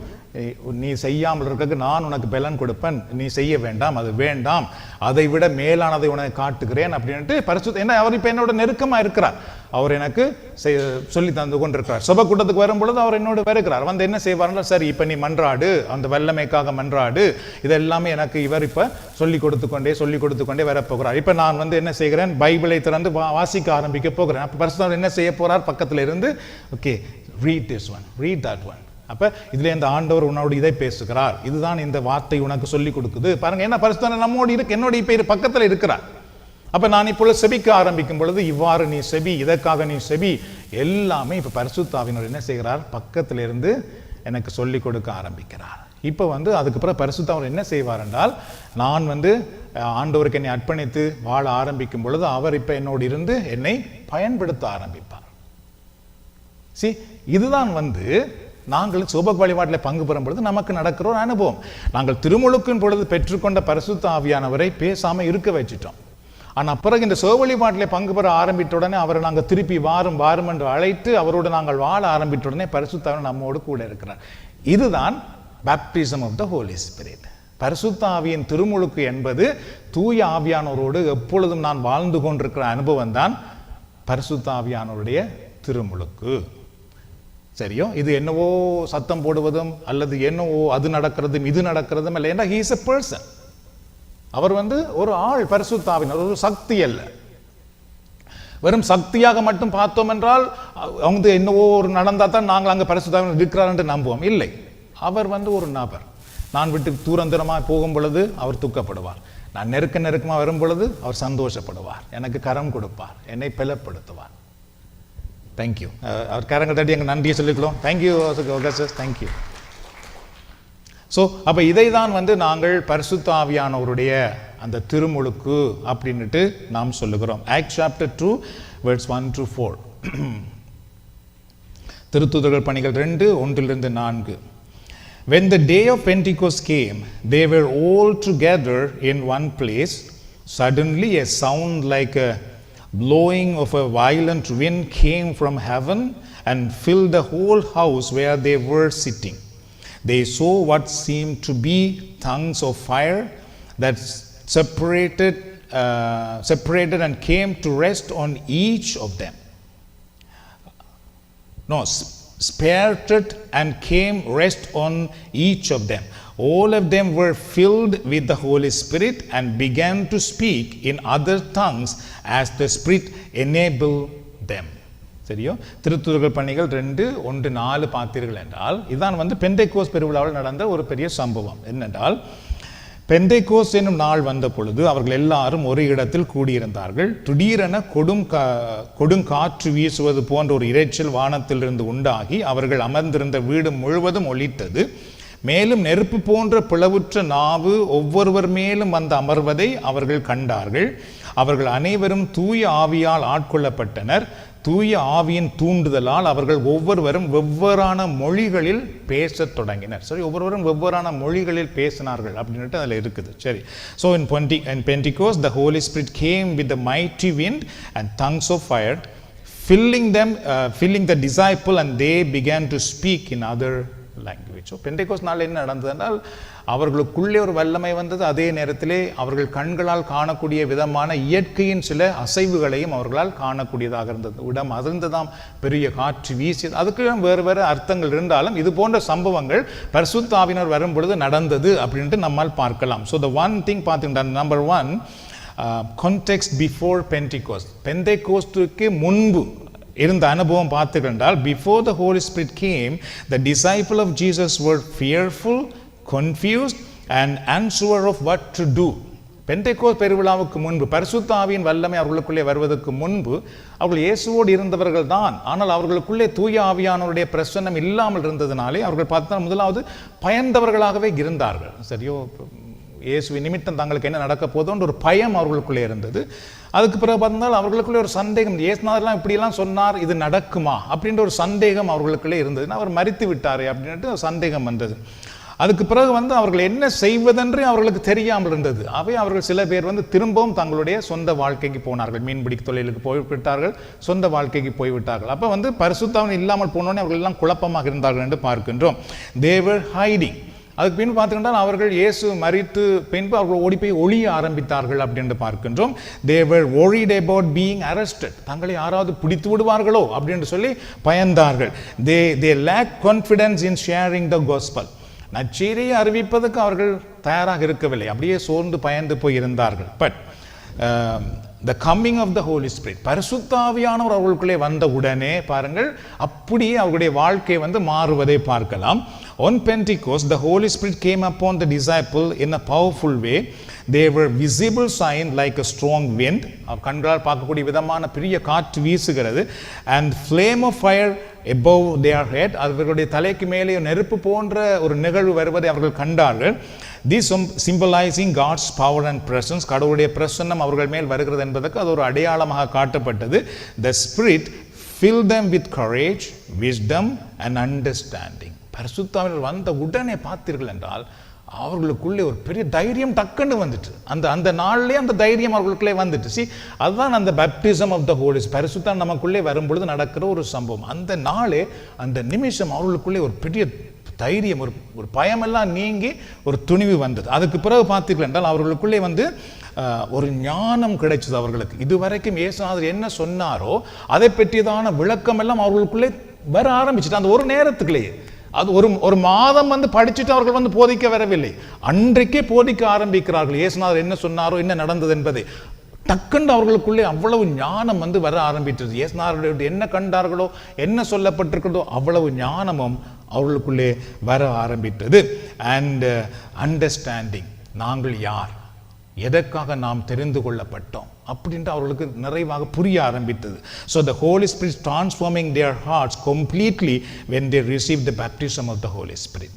[SPEAKER 1] நீ செய்யாமல் இருக்க நான் உனக்கு பலன் கொடுப்பேன், நீ செய்ய வேண்டாம், அது வேண்டாம், அதை விட மேலானதை உனக்கு காட்டுகிறேன் அப்படின்ட்டு பரிசுத்த என்ன அவர் இப்போ என்னோட நெருக்கமாக இருக்கிறார். அவர் எனக்கு சொல்லி தந்து கொண்டிருக்கிறார். சபை கூட்டத்துக்கு வரும் பொழுது அவர் என்னோட வருகிறார். வந்து என்ன செய்வார்னா, சரி இப்போ நீ மன்றாடு, அந்த வல்லமைக்காக மன்றாடு, இதெல்லாமே எனக்கு இவர் இப்போ சொல்லி கொடுத்து கொண்டே வரப்போகிறார். இப்போ நான் வந்து என்ன செய்கிறேன், பைபிளை திறந்து வாசிக்க ஆரம்பிக்க போகிறேன். அப்போ பரிசுத்தர் என்ன செய்ய போறார், பக்கத்தில் இருந்து okay read this one, read that one. அப்ப இதுல இந்த ஆண்டவர் உன்னோடு இதை பேசுகிறார், இதுதான் இந்த வார்த்தை உனக்கு சொல்லி கொடுக்குது பாருங்க. என்ன பரிசுத்தர் நம்மோடு இருக்கு, என்னோட இப்ப பக்கத்தில் இருக்கிறார். அப்ப நான் இப்போ செபிக்க ஆரம்பிக்கும் பொழுது இவ்வாறு நீ செபி, இதற்காக நீ செபி, எல்லாமே இப்ப பரிசுத்தாவினர் என்ன செய்கிறார், பக்கத்தில் இருந்து எனக்கு சொல்லி கொடுக்க ஆரம்பிக்கிறார். இப்போ வந்து அதுக்கப்புறம் பரிசுத்தாவினர் என்ன செய்வார் என்றால், நான் வந்து ஆண்டவருக்கு என்னை அர்ப்பணித்து வாழ ஆரம்பிக்கும் பொழுது அவர் இப்ப என்னோடு இருந்து என்னை பயன்படுத்த ஆரம்பிப்பார். இதுதான் வந்து நாங்கள் சுப வழிபாட்டில் பங்கு பெறும் பொழுது நமக்கு நடக்கிற ஒரு அனுபவம். நாங்கள் திருமுழுக்கின் பொழுது பெற்றுக்கொண்ட பரிசுத்த ஆவியானவரை பேசாம இருக்க வச்சிட்டோம். ஆனா பிறகு இந்த சுப வழிபாட்டில் பங்கு பெற ஆரம்பித்த உடனே அவரை நாங்கள் திருப்பி வாரும் என்று அழைத்து அவரோடு நாங்கள் வாழ ஆரம்பித்த உடனே பரிசுத்த ஆவி நம்மோடு கூட இருக்கிறார். இதுதான் baptism of the Holi Spirit. பரிசுத்த ஆவியின் திருமுழுக்கு என்பது தூய ஆவியானவரோடு எப்பொழுதும் நான் வாழ்ந்து கொண்டிருக்கிற அனுபவம் தான் பரிசுத்த ஆவியானவருடைய திருமுழுக்கு. சரியோ, இது என்னவோ சத்தம் போடுவதும் அல்லது என்னவோ அது நடக்கிறதும் இது நடக்கிறதும் இல்லை. ஏன்னா he is a person. அவர் வந்து ஒரு ஆள், பரிசுத்த ஆவியானவர் ஒரு சக்தி அல்ல. வெறும் சக்தியாக மட்டும் பார்த்தோம் என்றால் அவங்க என்னவோ ஒரு நடந்தா தான் நாங்கள் அங்கே பரிசுத்த ஆவியானவர் இருக்கிறார் என்று நம்புவோம். இல்லை, அவர் வந்து ஒரு நபர். நான் விட்டு தூரந்தரமாக போகும் பொழுது அவர் துக்கப்படுவார், நான் நெருக்கமாக வரும் பொழுது அவர் சந்தோஷப்படுவார், எனக்கு கரம் கொடுப்பார், என்னை பலப்படுத்துவார். தேங்க்யூ. அவர் கரங்கள் தட்டி எங்கள் நன்றியை சொல்லிக்கலாம். Thank you thank you. ஸோ அப்போ இதை தான் வந்து நாங்கள் பரிசுத்த ஆவியானவருடைய அந்த திருமுழுக்கு அப்படின்ட்டு நாம் சொல்லுகிறோம். Acts chapter 2 verse 1-4. திருத்தூதர்கள் பணிகள் 2:1-4. When the day of Pentecost came, they were all together in one place. Suddenly a sound like a blowing of a violent wind came from heaven and filled the whole house where they were sitting. They saw what seemed to be tongues of fire that separated and came to rest on each of them. Spirited and came rest on each of them. All of them were filled with the Holy Spirit and began to speak in other tongues as the Spirit enabled them. சரியோ, திருத்தூதர்கள் பணிகள் 2:1-4 பார்த்தீர்கள் என்றால் இதுதான் வந்து பெந்தைக்கோஸ் பெருவிழாவில் நடந்த ஒரு பெரிய சம்பவம். என்னென்றால், பெந்தைக்கோஸ் என்னும் நாள் வந்த பொழுது அவர்கள் எல்லாரும் ஒரு இடத்தில் கூடியிருந்தார்கள். திடீரென கொடுங்காற்று வீசுவது போன்ற ஒரு இரைச்சல் வானத்திலிருந்து உண்டாகி அவர்கள் அமர்ந்திருந்த வீடு முழுவதும் ஒலித்தது. மேலும் நெருப்பு போன்ற பிளவுற்ற நாவு ஒவ்வொருவர் மேலும் வந்து அமர்வதை அவர்கள் கண்டார்கள். அவர்கள் அனைவரும் தூய ஆவியால் ஆட்கொள்ளப்பட்டனர். தூய ஆவியின் தூண்டுதலால் அவர்கள் ஒவ்வொருவரும் வெவ்வேறான மொழிகளில் பேசத் தொடங்கினர். சரி, ஒவ்வொருவரும் வெவ்வேறான மொழிகளில் பேசினார்கள் அப்படின்ட்டு அதில் இருக்குது. சரி, so in Pentecost the Holy Spirit came with the mighty wind and tongues of fire, filling the disciple, and they began to speak in other language. So Pentecost நாள் என்ன நடந்ததுனால் அவர்களுக்குள்ளே ஒரு வல்லமை வந்தது. அதே நேரத்திலே அவர்கள் கண்களால் காணக்கூடிய விதமான இயற்கையின் சில அசைவுகளையும் அவர்களால் காணக்கூடியதாக இருந்தது. இடம் அதிர்ந்ததாம், பெரிய காற்று வீசியது. அதுக்கு வேறு வேறு அர்த்தங்கள் இருந்தாலும் இது போன்ற சம்பவங்கள் பரிசுத்த ஆவியானவர் வரும் பொழுது நடந்தது அப்படின்ட்டு நம்மால் பார்க்கலாம். ஸோ த ஒன் திங் பார்த்தீங்கன்னா, நம்பர் 1, context before Pentecost. பெந்தேகோஸ்துக்கு முன்பு இருந்த அனுபவம் பார்த்துக்கிட்டால், before the Holi spirit came, the disciple of Jesus were fearful, confused and unsure of what to do. பெந்தேகோஸ்து பெருவிழாவுக்கு முன்பு, பரிசுத்த ஆவியின் வல்லமை அவர்களுக்குள்ளே வருவதற்கு முன்பு அவர்கள் இயேசுவோடு இருந்தவர்கள் தான். ஆனால் அவர்களுக்குள்ளே தூய ஆவியானவருடைய பிரசன்னம் இல்லாமல் இருந்ததினாலே அவர்கள் பார்த்தா முதலாவது பயந்தவர்களாகவே இருந்தார்கள். சரியோ, இயேசுவின் நிமித்தம் தங்களுக்கு என்ன நடக்க போதோன்ற ஒரு பயம் அவர்களுக்குள்ளே இருந்தது. அதுக்கு பிறகு பார்த்தால் அவர்களுக்குள்ளே ஒரு சந்தேகம், இயேசுநாதர்லாம் இப்படியெல்லாம் சொன்னார், இது நடக்குமா அப்படின்ற ஒரு சந்தேகம் அவர்களுக்குள்ளே இருந்தது. அவர் மரித்து விட்டாரே அப்படின்ட்டு ஒரு சந்தேகம் வந்தது. அதுக்கு பிறகு அவர்கள் என்ன செய்வதென்று அவர்களுக்கு தெரியாமல் இருந்தது. அவர்கள் சில பேர் திரும்பவும் தங்களுடைய சொந்த வாழ்க்கைக்கு போனார்கள். மீன்பிடி தொழிலுக்கு போய்விட்டார்கள், சொந்த வாழ்க்கைக்கு போய்விட்டார்கள். அப்போ பரிசுத்தம் இல்லாமல் போனோடனே அவர்கள் எல்லாம் குழப்பமாக இருந்தார்கள் என்று பார்க்கின்றோம். they were hiding. அதுக்கு பின்பு பார்த்துக்கிட்டால் அவர்கள் இயேசு மரித்து பின்பு அவர்கள் ஓடி போய் ஒளிய ஆரம்பித்தார்கள் அப்படின்னு பார்க்கின்றோம். they were worried about being arrested. தங்களை யாராவது பிடித்து விடுவார்களோ அப்படின்னு சொல்லி பயந்தார்கள். they lack confidence in sharing the gospel. நற்செய்தியை அறிவிப்பதற்கு அவர்கள் தயாராக இருக்கவில்லை, அப்படியே சோர்ந்து பயந்து போய் இருந்தார்கள். But the coming of the Holy Spirit, பரிசுத்த ஆவியானவர் அவர்களுக்குள்ளே வந்த உடனே பாருங்கள், அப்படியே அவர்களுடைய வாழ்க்கை மாறுவதை பார்க்கலாம். On Pentecost, the Holy Spirit came upon the disciple in a powerful way. They were visible sign like a strong wind. கண்களால் பார்க்கக்கூடிய விதமான பெரிய காற்று வீசுகிறது. And flame of fire above their head. அவர்களுடைய தலைக்கு மேலே நெருப்பு போன்ற ஒரு நிகழ்வு வருவதை அவர்கள் கண்டார்கள். This symbolizing God's power and presence. கடவுளுடைய பிரசன்னம் அவர்கள் மேல் வருகிறது என்பதற்கு அது ஒரு அடையாளமாக காட்டப்பட்டது. The Spirit filled them with courage, wisdom and understanding. பரிசுத்த ஆவியானவர் வந்த உடனே பார்த்தீர்கள் என்றால் அவர்களுக்குள்ளே ஒரு பெரிய தைரியம் டக்குன்னு வந்துட்டு, அந்த நாள்லேயே அந்த தைரியம் அவர்களுக்குள்ளே வந்துட்டு. அதுதான் அந்த baptism of the Holi Spirit. பரிசுத்தம் நமக்குள்ளே வரும்பொழுது நடக்கிற ஒரு சம்பவம். அந்த நாளே, அந்த நிமிஷம் அவர்களுக்குள்ளே ஒரு பெரிய தைரியம், ஒரு பயமெல்லாம் நீங்கி ஒரு துணிவு வந்தது. அதுக்கு பிறகு பார்த்தீர்கள் என்றால் அவர்களுக்குள்ளே ஒரு ஞானம் கிடைச்சது அவர்களுக்கு. இதுவரைக்கும் இயேசுநாதர் என்ன சொன்னாரோ அதை பற்றியதான விளக்கம் எல்லாம் அவர்களுக்குள்ளே வர ஆரம்பிச்சுட்டு அந்த ஒரு நேரத்துக்குள்ளேயே. அது ஒரு மாதம் படிச்சுட்டு அவர்கள் போதிக்க வரவில்லை, அன்றைக்கே போதிக்க ஆரம்பிக்கிறார்கள். இயேசுநாதர் என்ன சொன்னாரோ, என்ன நடந்தது என்பதை டக்குன்னு அவர்களுக்குள்ளே அவ்வளவு ஞானம் வர ஆரம்பித்தது. இயேசுநாதர் என்ன கண்டார்களோ, என்ன சொல்லப்பட்டிருக்கிறதோ அவ்வளவு ஞானமும் அவர்களுக்குள்ளே வர ஆரம்பித்தது. அண்ட் அண்டர்ஸ்டாண்டிங், நாங்கள் யார், எதற்காக நாம் தெரிந்து கொள்ளப்பட்டோம் அப்படின்ட்டு அவர்களுக்கு நிறைவாக புரிய ஆரம்பித்தது. So the Holy Spirit transforming their hearts completely when they received the baptism of the Holy Spirit.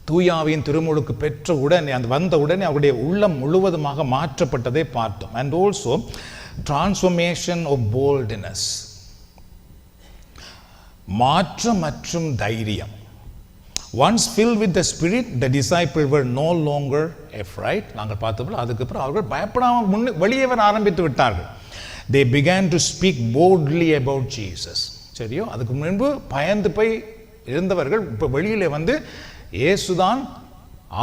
[SPEAKER 1] தூயாவின் திருமுழுக்கு பெற்ற உடனே, வந்த உடனே அவருடைய உள்ளம் முழுவதுமாக மாற்றப்பட்டதை பார்த்தோம். And also transformation of boldness, மாற்றம் மற்றும் தைரியம். Once filled with the Spirit, the disciples were no longer afraid. நாங்கள் பார்த்தோம், அதுக்கப்புறம் அவர்கள் பயப்படாமல் வெளியே வர ஆரம்பித்து விட்டார்கள். They began to speak boldly about Jesus. சரியோ, அதுக்கு முன்பு பயந்து போய் இருந்தவர்கள் இப்போ வெளியிலே இயேசுதான்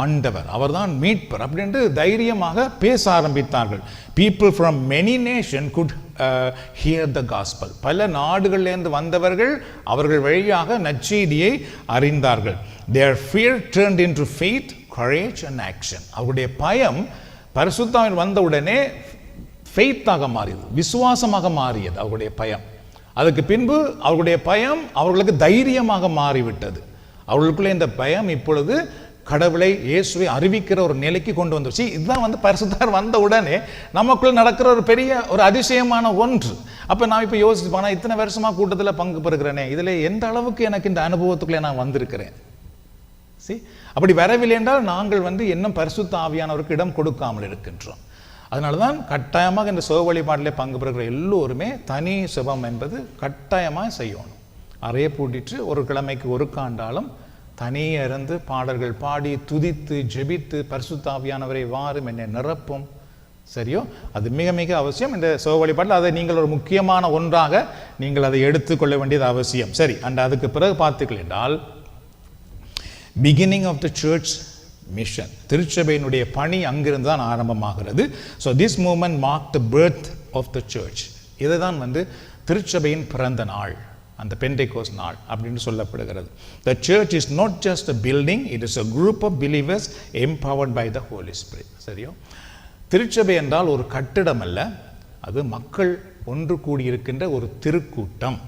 [SPEAKER 1] ஆண்டவர், அவர்தான் மீட்பர் அப்படின்ட்டு தைரியமாக பேச ஆரம்பித்தார்கள். People from many nations could hear the gospel. பல நாடுகளிலிருந்து வந்தவர்கள் அவர்கள் வழியாக நற்செய்தியை அறிந்தார்கள். Their fear turned into faith, courage and action. அவருடைய பயம் பரிசுத்த ஆவியானவர் வந்த உடனே ஃபெய்த்தாக மாறியது, விசுவாசமாக மாறியது அவருடைய பயம். அதுக்கு பின்பு அவருடைய பயம் அவர்களுக்கு தைரியமாக மாறிவிட்டது. அவர்களுக்குள்ளே இந்த பயம் இப்பொழுது கடவுளை, இயேசுவை அறிவிக்கிற ஒரு நிலைக்கு கொண்டு வந்துச்சு. இதுதான் பரிசுத்தர் வந்த உடனே நமக்குள்ள நடக்கிற ஒரு பெரிய ஒரு அதிசயமான ஒன்று. அப்போ நான் இப்போ யோசிச்சு போனால், இத்தனை வருஷமாக கூட்டத்தில் பங்கு பெறுகிறேனே, இதில் எந்த அளவுக்கு எனக்கு இந்த அனுபவத்துக்குள்ளே நான் வந்திருக்கிறேன். அப்படி வரவில்லை என்றால் நாங்கள் இன்னும் பரிசுத்த ஆவியானவருக்கு இடம் கொடுக்காமல் இருக்கின்றோம். அதனால தான் கட்டாயமாக இந்த சிவ வழிபாட்டிலே பங்கு பெறுகிற எல்லோருமே தனி சிவம் என்பது கட்டாயமாக செய்யணும். அறைய பூட்டிட்டு ஒரு கிழமைக்கு ஒரு காண்டாலும் தனியே இருந்து பாடல்கள் பாடி துதித்து ஜெபித்து பரிசுத்த ஆவியானவரை வாரும் என்னை நிரப்பும். சரியோ, அது மிக மிக அவசியம். இந்த சிவ வழிபாட்டில் அதை நீங்கள் ஒரு முக்கியமான ஒன்றாக நீங்கள் அதை எடுத்துக்கொள்ள வேண்டியது அவசியம். சரி, அண்ட் அதுக்கு பிறகு பார்த்துக்கள் என்றால் beginning of the church mission. திருச்சபையினுடைய பணி அங்கிருந்து தான் ஆரம்பமாகிறது. So this movement marked the birth of the church. இதுதான் திருச்சபையின் பிறந்த நாள், அந்த பெண்டெகோஸ்ட் நாள் அப்படின்னு சொல்லப்படுகிறது. The church is not just a building, it is a group of believers empowered by the Holy Spirit. சரியா? திருச்சபை என்றால் ஒரு கட்டிடம் அல்ல, அது மக்கள் ஒன்று கூடியிருக்கின்ற ஒரு திருக்கூட்டம்.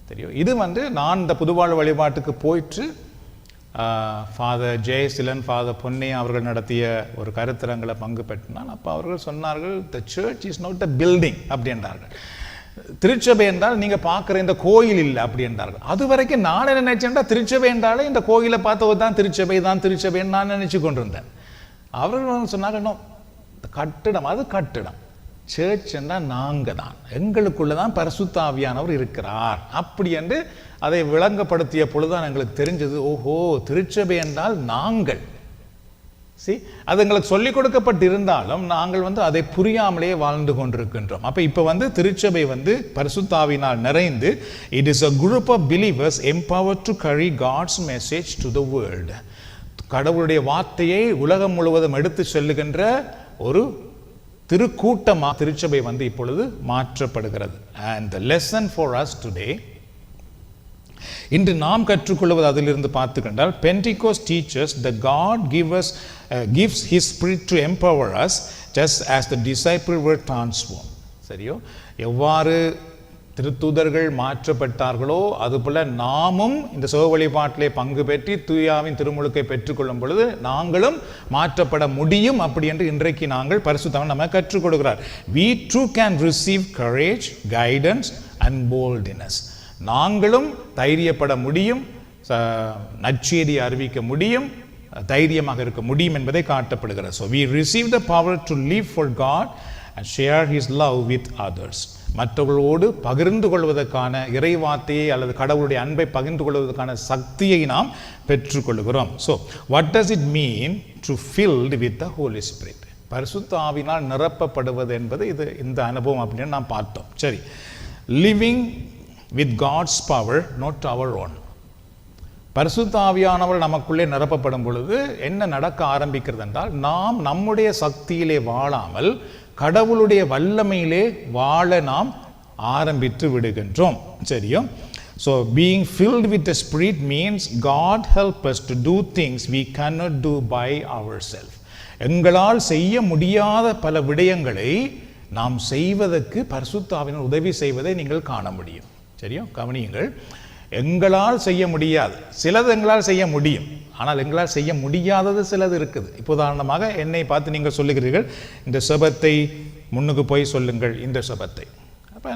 [SPEAKER 1] தெரியும்? இது நான் இந்த புதுவாழ்வு வழிபாட்டுக்கு போயிட்டு ஃபாதர் ஜெயசிலன், ஃபாதர் பொன்னையா அவர்கள் நடத்திய ஒரு கருத்தரங்களை பங்கு பெற்றினான். அப்போ அவர்கள் சொன்னார்கள், the church is not a building அப்படி என்றார்கள். திருச்சபை என்றால் நீங்க பார்க்குற இந்த கோயில் இல்லை அப்படி என்றார்கள். அது வரைக்கும் நான் என்ன நினைச்சேன்டா, திருச்சபை என்றாலே இந்த கோயிலை பார்த்தவ தான் திருச்சபைன்னு நான் நினைச்சு கொண்டிருந்தேன். அவர்கள் சொன்னாங்க, கட்டிடம், அது கட்டிடம். சர்ச் என்றால் நாங்கள் தான், எங்களுக்குள்ள தான் பரிசுத்த ஆவியானவர் இருக்கிறார் அப்படி என்று அதை விளங்கப்படுத்திய பொழுதுதான் எங்களுக்கு தெரிஞ்சது, ஓஹோ திருச்சபை என்றால் நாங்கள். அது எங்களுக்கு சொல்லிக் கொடுக்கப்பட்டு இருந்தாலும் நாங்கள் அதை புரியாமலே வாழ்ந்து கொண்டிருக்கின்றோம். அப்போ இப்போ திருச்சபை பரிசுத்த ஆவியினால் நிறைந்து, it is a group of believers empowered to carry God's message to the world. கடவுளுடைய வார்த்தையை உலகம் முழுவதும் எடுத்து செல்லுகின்ற ஒரு திருக்கூட்டமாக திருச்சபை இப்பொழுது மாற்றப்படுகிறது. And the lesson for us today, இன்று நாம் கற்றுக்கொள்வது அதிலிருந்து பார்த்துக்கொண்டால், Pentecost teaches that God gives His Spirit to empower us just as the disciples were transformed. சரியோ? எவ்வாறு திருத்தூதர்கள் மாற்றப்பட்டார்களோ அதுபோல நாமும் இந்த சிவ வழிபாட்டிலே பங்கு பெற்றி தூயாவின் திருமுழுக்கை பெற்றுக்கொள்ளும் பொழுது நாங்களும் மாற்றப்பட முடியும் அப்படி என்று இன்றைக்கு நாங்கள் பரிசுத்தம் நம்ம கற்றுக் கொடுக்கிறார். We too can receive courage, guidance and boldness. நாங்களும் தைரியப்பட முடியும், நற்செய்தியை அறிவிக்க முடியும், தைரியமாக இருக்க முடியும் என்பதை காட்டப்படுகிறது. So we receive the power to live for God and share His love with others. மற்றவர்களோடு பகிர்ந்து கொள்வதற்கான இறைவார்த்தையை அல்லது கடவுளுடைய அன்பை பகிர்ந்து கொள்வதற்கான சக்தியை நாம் பெற்றுக்கொள்கிறோம். So what does it mean to filled with the Holy Spirit? பரிசுத்த ஆவியினால் நிரப்பப்படுவது என்பது இந்த அனுபவம் அப்படின்னு நாம் பார்த்தோம். சரி, living with God's power, not our own. பரிசுத்த ஆவியானவர் நமக்குள்ளே நிரப்பப்படும் பொழுது என்ன நடக்க ஆரம்பிக்கிறது என்றால், நாம் நம்முடைய சக்தியிலே வாழாமல் கடவுளுடைய வல்லமையிலே வாழ நாம் ஆரம்பித்து விடுகின்றோம். சரியா? So being filled with the Spirit means God help us to do things we cannot do by ourselves. எங்களால் செய்ய முடியாத பல விடயங்களை நாம் செய்வதற்கு பரிசுத்த ஆவியானவர் உதவி செய்வதை நீங்கள் காண முடியும். சரியா? கவனியுங்கள். எங்களால் செய்ய முடியாது சிலது, எங்களால் செய்ய முடியும், ஆனால் எங்களால் செய்ய முடியாதது சிலது இருக்குது. இப்போ உதாரணமாக என்னை பார்த்து நீங்கள் சொல்லுகிறீர்கள், இந்த சபத்தை முன்னுக்கு போய் சொல்லுங்கள் இந்த சபத்தை. அப்போ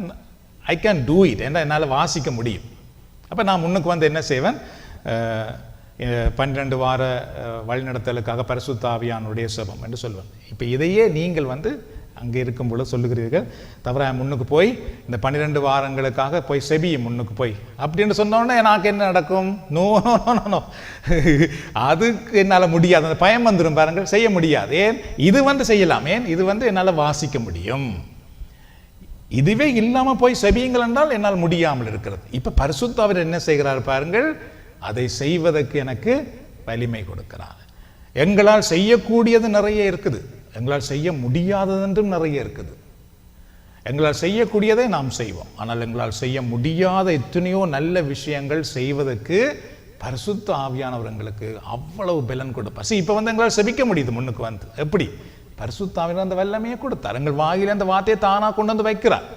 [SPEAKER 1] ஐ கேன் டூ இட், என்னால் வாசிக்க முடியும். அப்போ நான் முன்னுக்கு என்ன செய்வேன், 12 வார வழிநடத்தலுக்காக பரிசுத்த ஆவியானுடைய சபம் என்று சொல்வேன். இப்போ இதையே நீங்கள் அங்கே இருக்கும் பொழுது சொல்லுகிறீர்கள், தவிர முன்னுக்கு போய் இந்த 12 வாரங்களுக்காக போய் செபியும் முன்னுக்கு போய் அப்படின்னு சொன்னோடனே எனக்கு என்ன நடக்கும்? நோ நோ நோ நோ, அதுக்கு என்னால் முடியாது, அந்த பயம் வந்துடும் பாருங்கள், செய்ய முடியாது. ஏன் இது செய்யலாம், ஏன் இது என்னால் வாசிக்க முடியும். இதுவே இல்லாமல் போய் செபியுங்கள் என்றால் என்னால் முடியாமல் இருக்கிறது. இப்போ பரிசுத்த ஆவியானவர் என்ன செய்கிறார் பாருங்கள், அதை செய்வதற்கு எனக்கு வலிமை கொடுக்கிறார். எங்களால் செய்யக்கூடியது நிறைய இருக்குது, எங்களால் செய்ய முடியாததென்றும் நிறைய இருக்குது. எங்களால் செய்யக்கூடியதை நாம் செய்வோம், ஆனால் எங்களால் செய்ய முடியாத எத்தனையோ நல்ல விஷயங்கள் செய்வதற்கு பரிசுத்த ஆவியானவர் எங்களுக்கு அவ்வளவு பலன் கொடுப்பார். இப்போ எங்களால் செபிக்க முடியுது முன்னுக்கு எப்படி? பரிசுத்த ஆவியானவர் அந்த வல்லமையை கொடுத்தார், எங்கள் வாயில அந்த வார்த்தையை தானா கொண்டு வைக்கிறார்.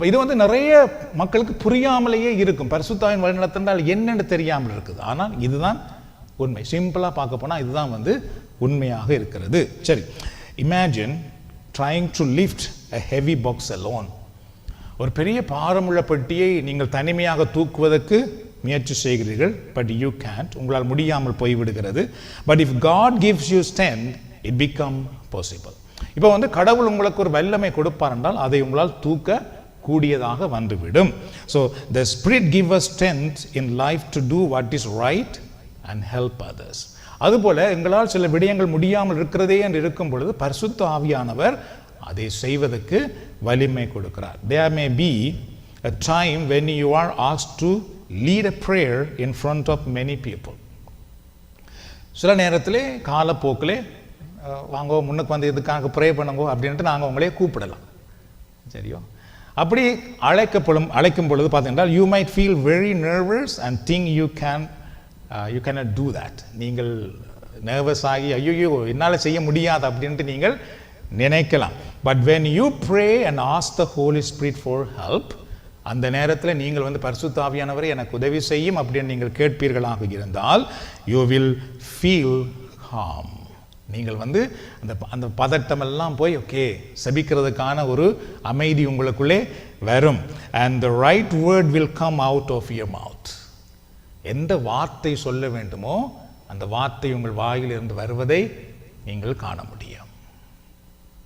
[SPEAKER 1] இது நிறைய மக்களுக்கு புரியாமலேயே இருக்கும். பரிசுத்த ஆவியின் வழிநடத்தினால் என்னென்னு தெரியாமல் இருக்குது. ஆனால் இதுதான் உண்மை. சிம்பிளாக பார்க்க போனால் இதுதான் உண்மையாக இருக்கிறது. சரி, imagine trying to lift a heavy box alone. ஒரு பெரிய பாரமுள்ள பெட்டியை நீங்கள் தனிமையாக தூக்குவதற்கு முயற்சி செய்கிறீர்கள், பட் யூ can't, உங்களால் முடியாமல் போய்விடுகிறது. But if God gives you strength, it become possible. இப்போ கடவுள் உங்களுக்கு ஒரு வல்லமை கொடுப்பார் என்றால் அதை உங்களால் தூக்க கூடியதாக வந்துவிடும். So the Spirit gives us strength in life to do what is right and help others. அதுபோல எங்களால் சில விடயங்கள் முடியாமல் இருக்கிறதே என்று இருக்கும் பொழுது பரிசுத்த ஆவியானவர் அதை செய்வதற்கு வலிமை கொடுக்கிறார். There may be a time when you are asked to lead a prayer in front of many people. சில நேரத்திலே காலப்போக்கிலே வாங்கோ முன்னுக்கு வந்து இதுக்காக ப்ரே பண்ணுங்கோ அப்படின்ட்டு நாங்கள் உங்களே கூப்பிடலாம். சரியோ? அப்படி அழைக்கும் பொழுது பார்த்தீங்கன்னா you might feel very nervous and think you cannot do that. நீங்கள் நர்வஸ் ஆகி ஐயோ என்னால் செய்ய முடியாது அப்படின்ட்டு நீங்கள் நினைக்கலாம். But when you pray and ask the Holy Spirit for help, அந்த நேரத்தில் நீங்கள் வந்து பரிசுத்த ஆவியானவரை எனக்கு உதவி செய்யும் அப்படின்னு நீங்கள் கேட்பீர்களாக இருந்தால் you will feel calm. நீங்கள் வந்து அந்த பதட்டமெல்லாம் போய் ஓகே செபிக்கிறதுக்கான ஒரு அமைதி உங்களுக்குள்ளே வரும். and the right word will come out of your mouth. எந்த வார்த்தை சொல்ல வேண்டுமோ அந்த வார்த்தை உங்கள் வாயிலிருந்து வருவதை நீங்கள் காண முடியும்.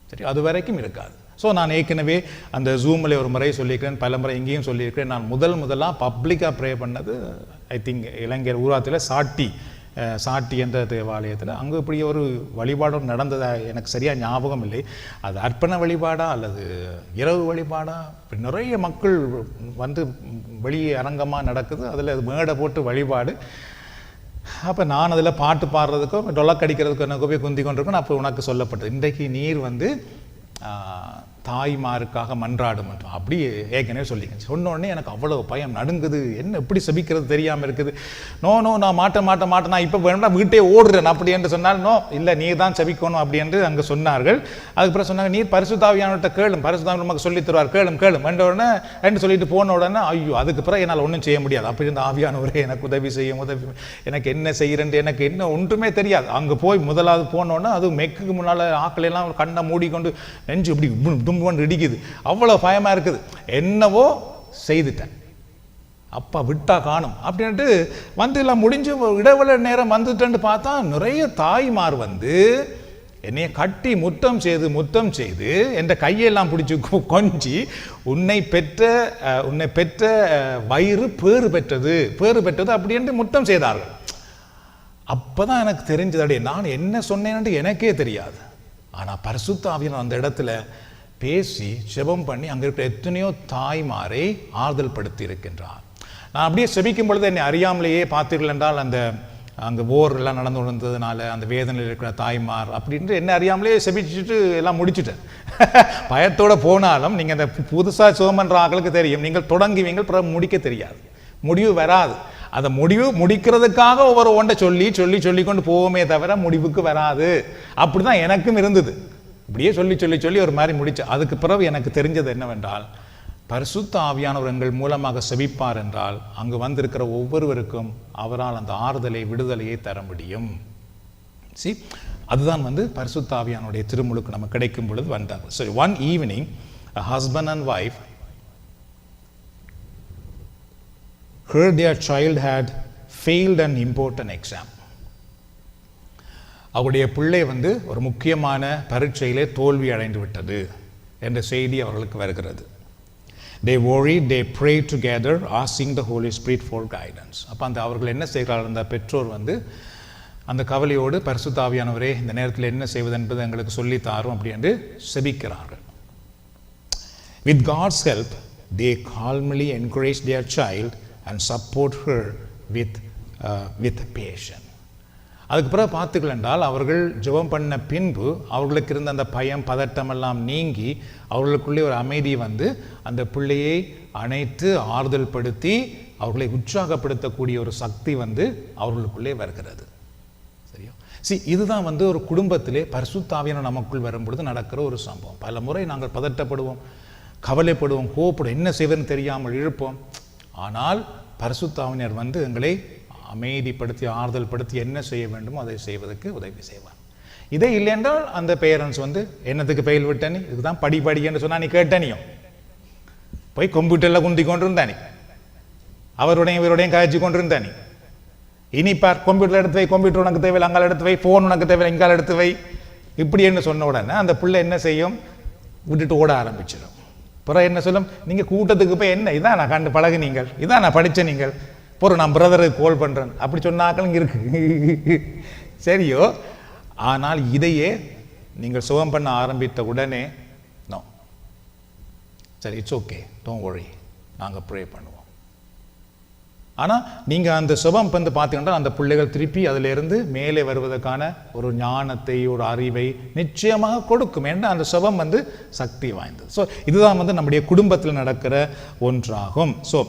[SPEAKER 1] சரி, அது வரைக்கும் இருக்காது. ஸோ நான் ஏற்கனவே அந்த ஜூமில் ஒரு முறை சொல்லியிருக்கிறேன், பல முறை இங்கேயும் சொல்லியிருக்கிறேன். நான் முதலாக பப்ளிக்காக ப்ரே பண்ணது ஐ திங்க் இளைஞர் ஊராத்தில் சாட்டி என்ற தேவாலயத்தில். அங்கே இப்படி ஒரு வழிபாடு நடந்ததா எனக்கு சரியாக ஞாபகம் இல்லை. அது அர்ப்பண வழிபாடா அல்லது இரவு வழிபாடா, இப்படி நிறைய மக்கள் வந்து வெளியே அரங்கமாக நடக்குது, அதில் அது மேடை போட்டு வழிபாடு. அப்போ நான் அதில் பாட்டு பாடுறதுக்கோ டொலக்கடிக்கிறதுக்கோ எனக்கு போய் குந்தி கொண்டிருக்கணும். அப்போ உனக்கு சொல்லப்பட்டது இன்றைக்கு நீர் வந்து தாய்மாருக்காக மன்றாடும் என்றும் அப்படி ஏற்கனவே சொல்லிங்க. சொன்னோடனே எனக்கு அவ்வளோ பயம் நடுங்குது, என்ன எப்படி செபிக்கிறது தெரியாமல் இருக்குது. நோ நான் மாட்டேன் நான் இப்போ வேண்டாம் வீட்டே ஓடுறேன் அப்படி என்று சொன்னால் நோ இல்லை நீ தான் செபிக்கணும் அப்படி என்று அங்கே சொன்னார்கள். அதுக்கப்புறம் சொன்னாங்க நீர் பரிசுத்தாவியானவர்கிட்ட கேளும், பரிசுத்தாவி நமக்கு சொல்லி தருவார், கேளும் என்ற உடனே என்று சொல்லிட்டு போன உடனே ஐயோ அதுக்கு பிறகு என்னால் ஒன்றும் செய்ய முடியாது. அப்படி இருந்த ஆவியானவரே எனக்கு உதவி எனக்கு என்ன செய்கிறேன்ட்டு எனக்கு என்ன ஒன்றுமே தெரியாது. அங்கே போய் முதலாவது போனோடனே அது மெக்குக்கு முன்னால் ஆக்களெல்லாம் கண்ணை மூடிக்கொண்டு நெஞ்சு இப்படி இடிக்குது, அவ்வளோ பயமா இருக்குது. என்னவோ செய்துட்டேன், அப்பா விட்டா காணும் அப்படின்ட்டு வந்து எல்லாம் முடிஞ்சு இடைவெளி நேரம் வந்துட்டேன்னு பார்த்தா நிறைய தாய்மார் வந்து என்னைய கட்டி முத்தம் செய்து என்ற கையெல்லாம் பிடிச்சி கொஞ்சி உன்னை பெற்ற வயிறு பேறு பெற்றது அப்படின்ட்டு முத்தம் செய்தார்கள். அப்பதான் எனக்கு தெரிஞ்சதே நான் என்ன சொன்னேன்னு எனக்கே தெரியாது. ஆனால் பரிசுத்த ஆவியானவர் அந்த இடத்துல பேசி செபம் பண்ணி அங்கே இருக்கிற எத்தனையோ தாய்மாரை ஆறுதல் படுத்தி இருக்கின்றார். நான் அப்படியே செபிக்கும் பொழுது என்னை அறியாமலேயே பார்த்தீர்கள் என்றால் அங்கே எல்லாம் நடந்து கொண்டதுனால அந்த வேதனையில் இருக்கிற தாய்மார் அப்படின்ட்டு என்ன அறியாமலே செபிச்சுட்டு எல்லாம் முடிச்சுட்டேன். பயத்தோடு போனாலும் நீங்கள் அந்த புதுசாக செபம் பண்ணுற ஆக்களுக்கு தெரியும், நீங்கள் தொடங்குவீங்க பிறகு முடிக்க தெரியாது, முடிவு வராது. அதை முடிக்கிறதுக்காக ஒவ்வொரு ஒன்றை சொல்லி கொண்டு போவோமே தவிர முடிவுக்கு வராது. அப்படிதான் எனக்கும் இருந்தது. இப்படியே சொல்லி ஒரு மாதிரி முடிச்சு. அதுக்கு பிறகு எனக்கு தெரிஞ்சது என்னவென்றால் பரிசுத்த ஆவியானவர் எங்கள் மூலமாக செபிப்பார் என்றால் அங்கு வந்திருக்கிற ஒவ்வொருவருக்கும் அவரால் அந்த ஆறுதலை விடுதலையை தர முடியும். அதுதான் வந்து பரிசுத்த ஆவியானுடைய திருமுழுக்கு நமக்கு கிடைக்கும் பொழுது வந்தாங்க. So one evening a husband and wife heard their child had failed an important exam. அவருடைய பிள்ளை வந்து ஒரு முக்கியமான பரீட்சையிலே தோல்வி அடைந்து விட்டது என்ற செய்தி அவர்களுக்கு வருகிறது. They worried, they prayed together, asking the Holy Spirit for guidance. அப்போ அவர்கள் என்ன செய்கிறார்கள், அந்த பெற்றோர் வந்து அந்த கவலையோடு பரிசுத்த ஆவியானவரே இந்த நேரத்தில் என்ன செய்வது என்பது எங்களுக்கு சொல்லி தாரும் அப்படி என்று செபிக்கிறார்கள். With God's help, they calmly encourage their child and support her with patience. அதுக்கு பிறகு பார்த்துக்கள் என்றால் அவர்கள் ஜெபம் பண்ண பின்பு அவர்களுக்கு இருந்த அந்த பயம் பதட்டம் எல்லாம் நீங்கி அவர்களுக்குள்ளே ஒரு அமைதி வந்து அந்த பிள்ளையை அணைத்து ஆறுதல் படுத்தி அவர்களை உற்சாகப்படுத்தக்கூடிய ஒரு சக்தி வந்து அவர்களுக்குள்ளே வருகிறது. சரியா? இதுதான் வந்து ஒரு குடும்பத்திலே பரிசுத்த ஆவியானவர் நமக்குள் வரும்பொழுது நடக்கிற ஒரு சம்பவம். பல முறை நாங்கள் பதட்டப்படுவோம், கவலைப்படுவோம், கோபப்படுவோம், என்ன செய்வதுன்னு தெரியாமல் இழுப்போம். ஆனால் பரிசுத்த ஆவியானவர் வந்து எங்களை அமைதிப்படுத்தி ஆறுதல் படுத்தி என்ன செய்ய வேண்டுமோ அதை செய்வதற்கு உதவி செய்வார். இதே இல்லை என்றால் அந்த பேரண்ட்ஸ் வந்து என்னத்துக்கு பெயில் விட்டனி, இதுதான் படின்னு சொன்னா நீ கேட்டனியும் போய் கம்ப்யூட்டர்ல குந்தி கொண்டிருந்தானி, இவருடையும் காய்ச்சி கொண்டிருந்தானி. இனி பார் கம்ப்யூட்டர் எடுத்து வை, கம்ப்யூட்டர் உனக்கு தேவையில்லை அங்கால் எடுத்து வை, போன் உனக்கு தேவையில்லை இங்கால் எடுத்து வை, இப்படி என்று சொன்ன உடனே அந்த பிள்ளை என்ன செய்யும், விட்டுட்டு ஓட ஆரம்பிச்சிடும். பிறகு என்ன சொல்லும், நீங்க கூட்டத்துக்கு போய் என்ன இதான் நான் கண்டு பழகு, நீங்கள் இதான் நான் படிச்ச, நீங்கள் பொறு நான் பிரதருக்கு கால் பண்றேன் அப்படி சொன்னாக்களும் இருக்கு. சரியோ? ஆனால் இதையே நீங்கள் சுகம் பண்ண ஆரம்பித்த உடனே நோ, சரி இட்ஸ் ஓகே, டோன்ட் வரி, நாங்கள் ப்ரே பண்ணுவோம். ஆனால் நீங்கள் அந்த சுபம் வந்து பார்த்தீங்கன்னா அந்த பிள்ளைகள் திருப்பி அதிலிருந்து மேலே வருவதற்கான ஒரு ஞானத்தை, ஒரு அறிவை நிச்சயமாக கொடுக்கும். ஏன்னா அந்த சுபம் வந்து சக்தி வாய்ந்தது. ஸோ இதுதான் வந்து நம்முடைய குடும்பத்தில் நடக்கிற ஒன்றாகும். So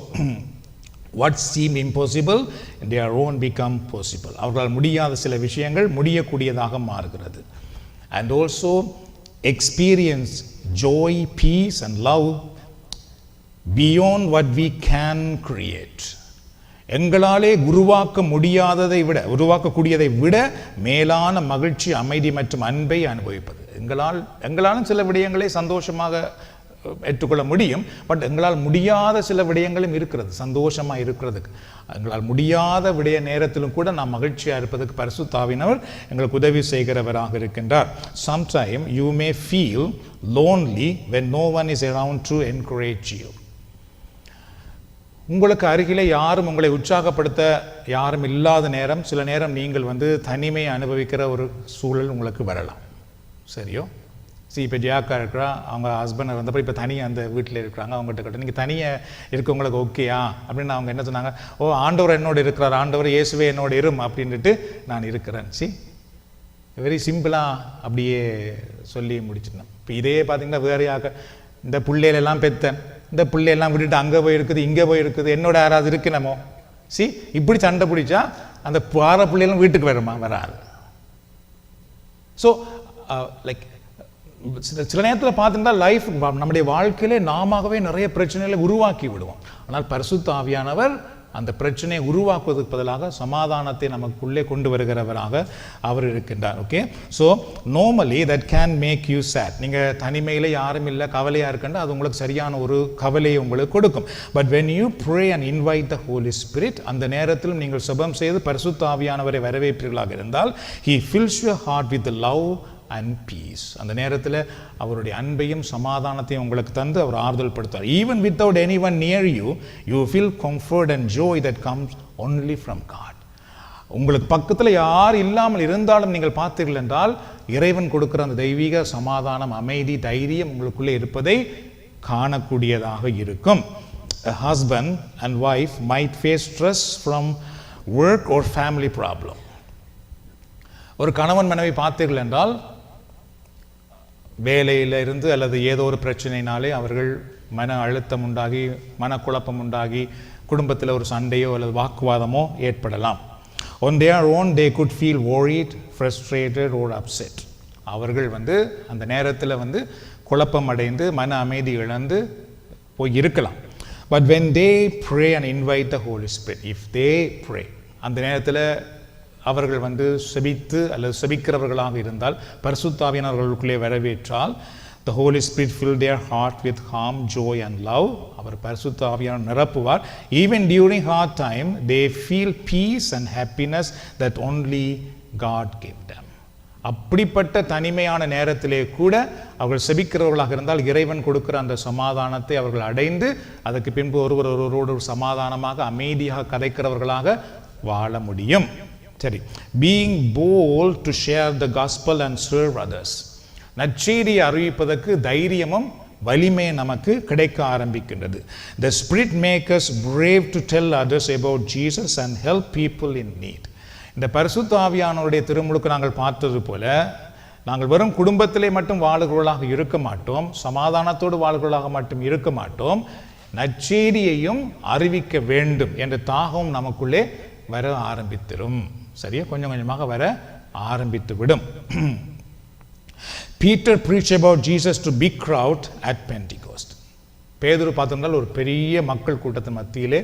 [SPEAKER 1] what seemed impossible, their own become possible. அவர்களால் முடியாத சில விஷயங்கள் முடியக்கூடியதாக மாறுகிறது. And also experience joy, peace and love beyond what we can create. எங்களாலே உருவாக்கக்கூடியதை விட மேலான மகிழ்ச்சி, அமைதி மற்றும் அன்பை அனுபவிப்பது. எங்களாலும் சில விடயங்களை சந்தோஷமாக ஏற்றுக்கொள்ள முடியும். பட் எங்களால் முடியாத சில விடயங்களும் இருக்கிறது, சந்தோஷமாக இருக்கிறதுக்கு. எங்களால் முடியாத விடய நேரத்திலும் கூட நாம் மகிழ்ச்சியாக இருப்பதற்கு பரிசுத்த ஆவியானவர் எங்களுக்கு உதவி செய்கிறவராக இருக்கின்றார். Sometime you may feel lonely when no one is around to encourage you. உங்களுக்கு அருகிலே யாரும் உங்களை உற்சாகப்படுத்த யாரும் இல்லாத நேரம், சில நேரம் நீங்கள் வந்து தனிமையை அனுபவிக்கிற ஒரு சூழல் உங்களுக்கு வரலாம். சரியோ? இப்போ ஜியாக்கா இருக்கிறா, அவங்க ஹஸ்பண்ட் வந்தப்போ இப்போ தனியாக அந்த வீட்டில் இருக்கிறாங்க. அவங்ககிட்ட கேட்டால் நீங்கள் தனியாக இருக்கவங்களுக்கு ஓகேயா அப்படின்னு அவங்க என்ன சொன்னாங்க, ஆண்டவர் என்னோடு இருக்கிறார், ஆண்டவர் இயேசுவே என்னோட இரும் அப்படின்ட்டு நான் இருக்கிறேன். வெரி சிம்பிளாக அப்படியே சொல்லி முடிச்சிடணும். இப்போ இதே பார்த்தீங்கன்னா வேறு யாக்க இந்த பிள்ளைகளெல்லாம் பெற்றேன், இந்த பிள்ளையெல்லாம் விட்டுட்டு அங்கே போயிருக்குது, இங்கே போயிருக்குது, என்னோட யாராவது இருக்கணுமோ. இப்படி சண்டை பிடிச்சா அந்த பார பிள்ளைகளும் வீட்டுக்கு வருமா? வராது. ஸோ லைக் சில நேரத்தில் பார்த்தீங்கன்னா லைஃப் நம்முடைய வாழ்க்கையிலே நாமவே நிறைய பிரச்சனைகளை உருவாக்கி விடுவோம். ஆனால் பரிசுத்த ஆவியானவர் அந்த பிரச்சனையை உருவாக்குவதற்கு பதிலாக சமாதானத்தை நமக்குள்ளே கொண்டு வருகிறவராக அவர் இருக்கின்றார். Okay, so normally that can make you sad. நீங்கள் தனிமையில் யாரும் இல்லை, கவலையாக இருக்குன்னா அது உங்களுக்கு சரியான ஒரு கவலையை உங்களுக்கு கொடுக்கும். But when you pray and invite the Holi spirit, அந்த நேரத்தில் நீங்கள் சுபம் செய்து பரிசுத்த ஆவியானவரை வரவேற்பீர்களாக இருந்தால், he fills your heart with love and peace. அந்த நேரத்தில் அவருடைய அன்பையும் சமாதானத்தையும் உங்களுக்கு தந்து அவர் ஆறுதல் படுத்துவார். Even without any one near you, you feel comfort and joy that comes only from God. உங்களுக்கு பக்கத்தில் யார் இல்லாமல் இருந்தாலும் நீங்கள் பார்த்தீர்கள் என்றால் இறைவன் கொடுக்குற அந்த தெய்வீக சமாதானம், அமைதி, தைரியம் உங்களுக்குள்ளே இருப்பதை காணக்கூடியதாக இருக்கும். A husband and wife might face stress from work or family problem. ஒரு கணவன் மனைவி பார்த்தீர்கள் என்றால் வேலையில் இருந்து அல்லது ஏதோ ஒரு பிரச்சனையினாலே அவர்கள் மன அழுத்தம் உண்டாகி, மனக்குழப்பம் உண்டாகி, குடும்பத்தில் ஒரு சண்டையோ அல்லது வாக்குவாதமோ ஏற்படலாம். On their own they could feel worried, frustrated or upset. அவர்கள் அந்த நேரத்தில் குழப்பம் அடைந்து மன அமைதி இழந்து போய் இருக்கலாம். But when they pray and invite the Holy Spirit, if they pray, அந்த நேரத்தில் அவர்கள் செபித்து அல்லது செபிக்கிறவர்களாக இருந்தால், பரிசுத்த ஆவியானவர்களுக்குள்ளே வரவேற்றால், the Holy Spirit fill their heart with calm, joy and love. அவர் பரிசுத்த ஆவியானவர் நிரப்புவார். Even during hard time they feel peace and happiness that only God gave them. அப்படிப்பட்ட தனிமையான நேரத்திலே கூட அவர்கள் செபிக்கிறவர்களாக இருந்தால் இறைவன் கொடுக்கிற அந்த சமாதானத்தை அவர்கள் அடைந்து அதற்கு பின்பு ஒருவரோடு சமாதானமாக அமைதியாக கதைக்கிறவர்களாக வாழ முடியும். சரி, being bold to share the gospel and serve others. நற்செய்தியை அறிவிப்பதற்கு தைரியமும் வலிமை நமக்கு கிடைக்க ஆரம்பிக்கின்றது. The Spirit makes us brave to tell others about Jesus and help people in need. இந்த பரிசுத்த ஆவியானவருடைய திருமுழுக்கு நாங்கள் பார்த்தது போல நாங்கள் வெறும் குடும்பத்திலே மட்டும் வாழ்கிறவர்களாக இருக்க மாட்டோம், சமாதானத்தோடு வாழ்கிறவர்களாக மட்டும் இருக்க மாட்டோம், நற்செய்தியையும் அறிவிக்க வேண்டும் என்ற தாகம் நமக்குள்ளே வர ஆரம்பித்திரும். சரியா, கொஞ்சம் கொஞ்சமாக வர ஆரம்பித்து விடும். Peter preached about Jesus to big crowd at Pentecost. பேதுரு பார்த்தோம்னால் ஒரு பெரிய மக்கள் கூட்டத்தின் மத்தியிலே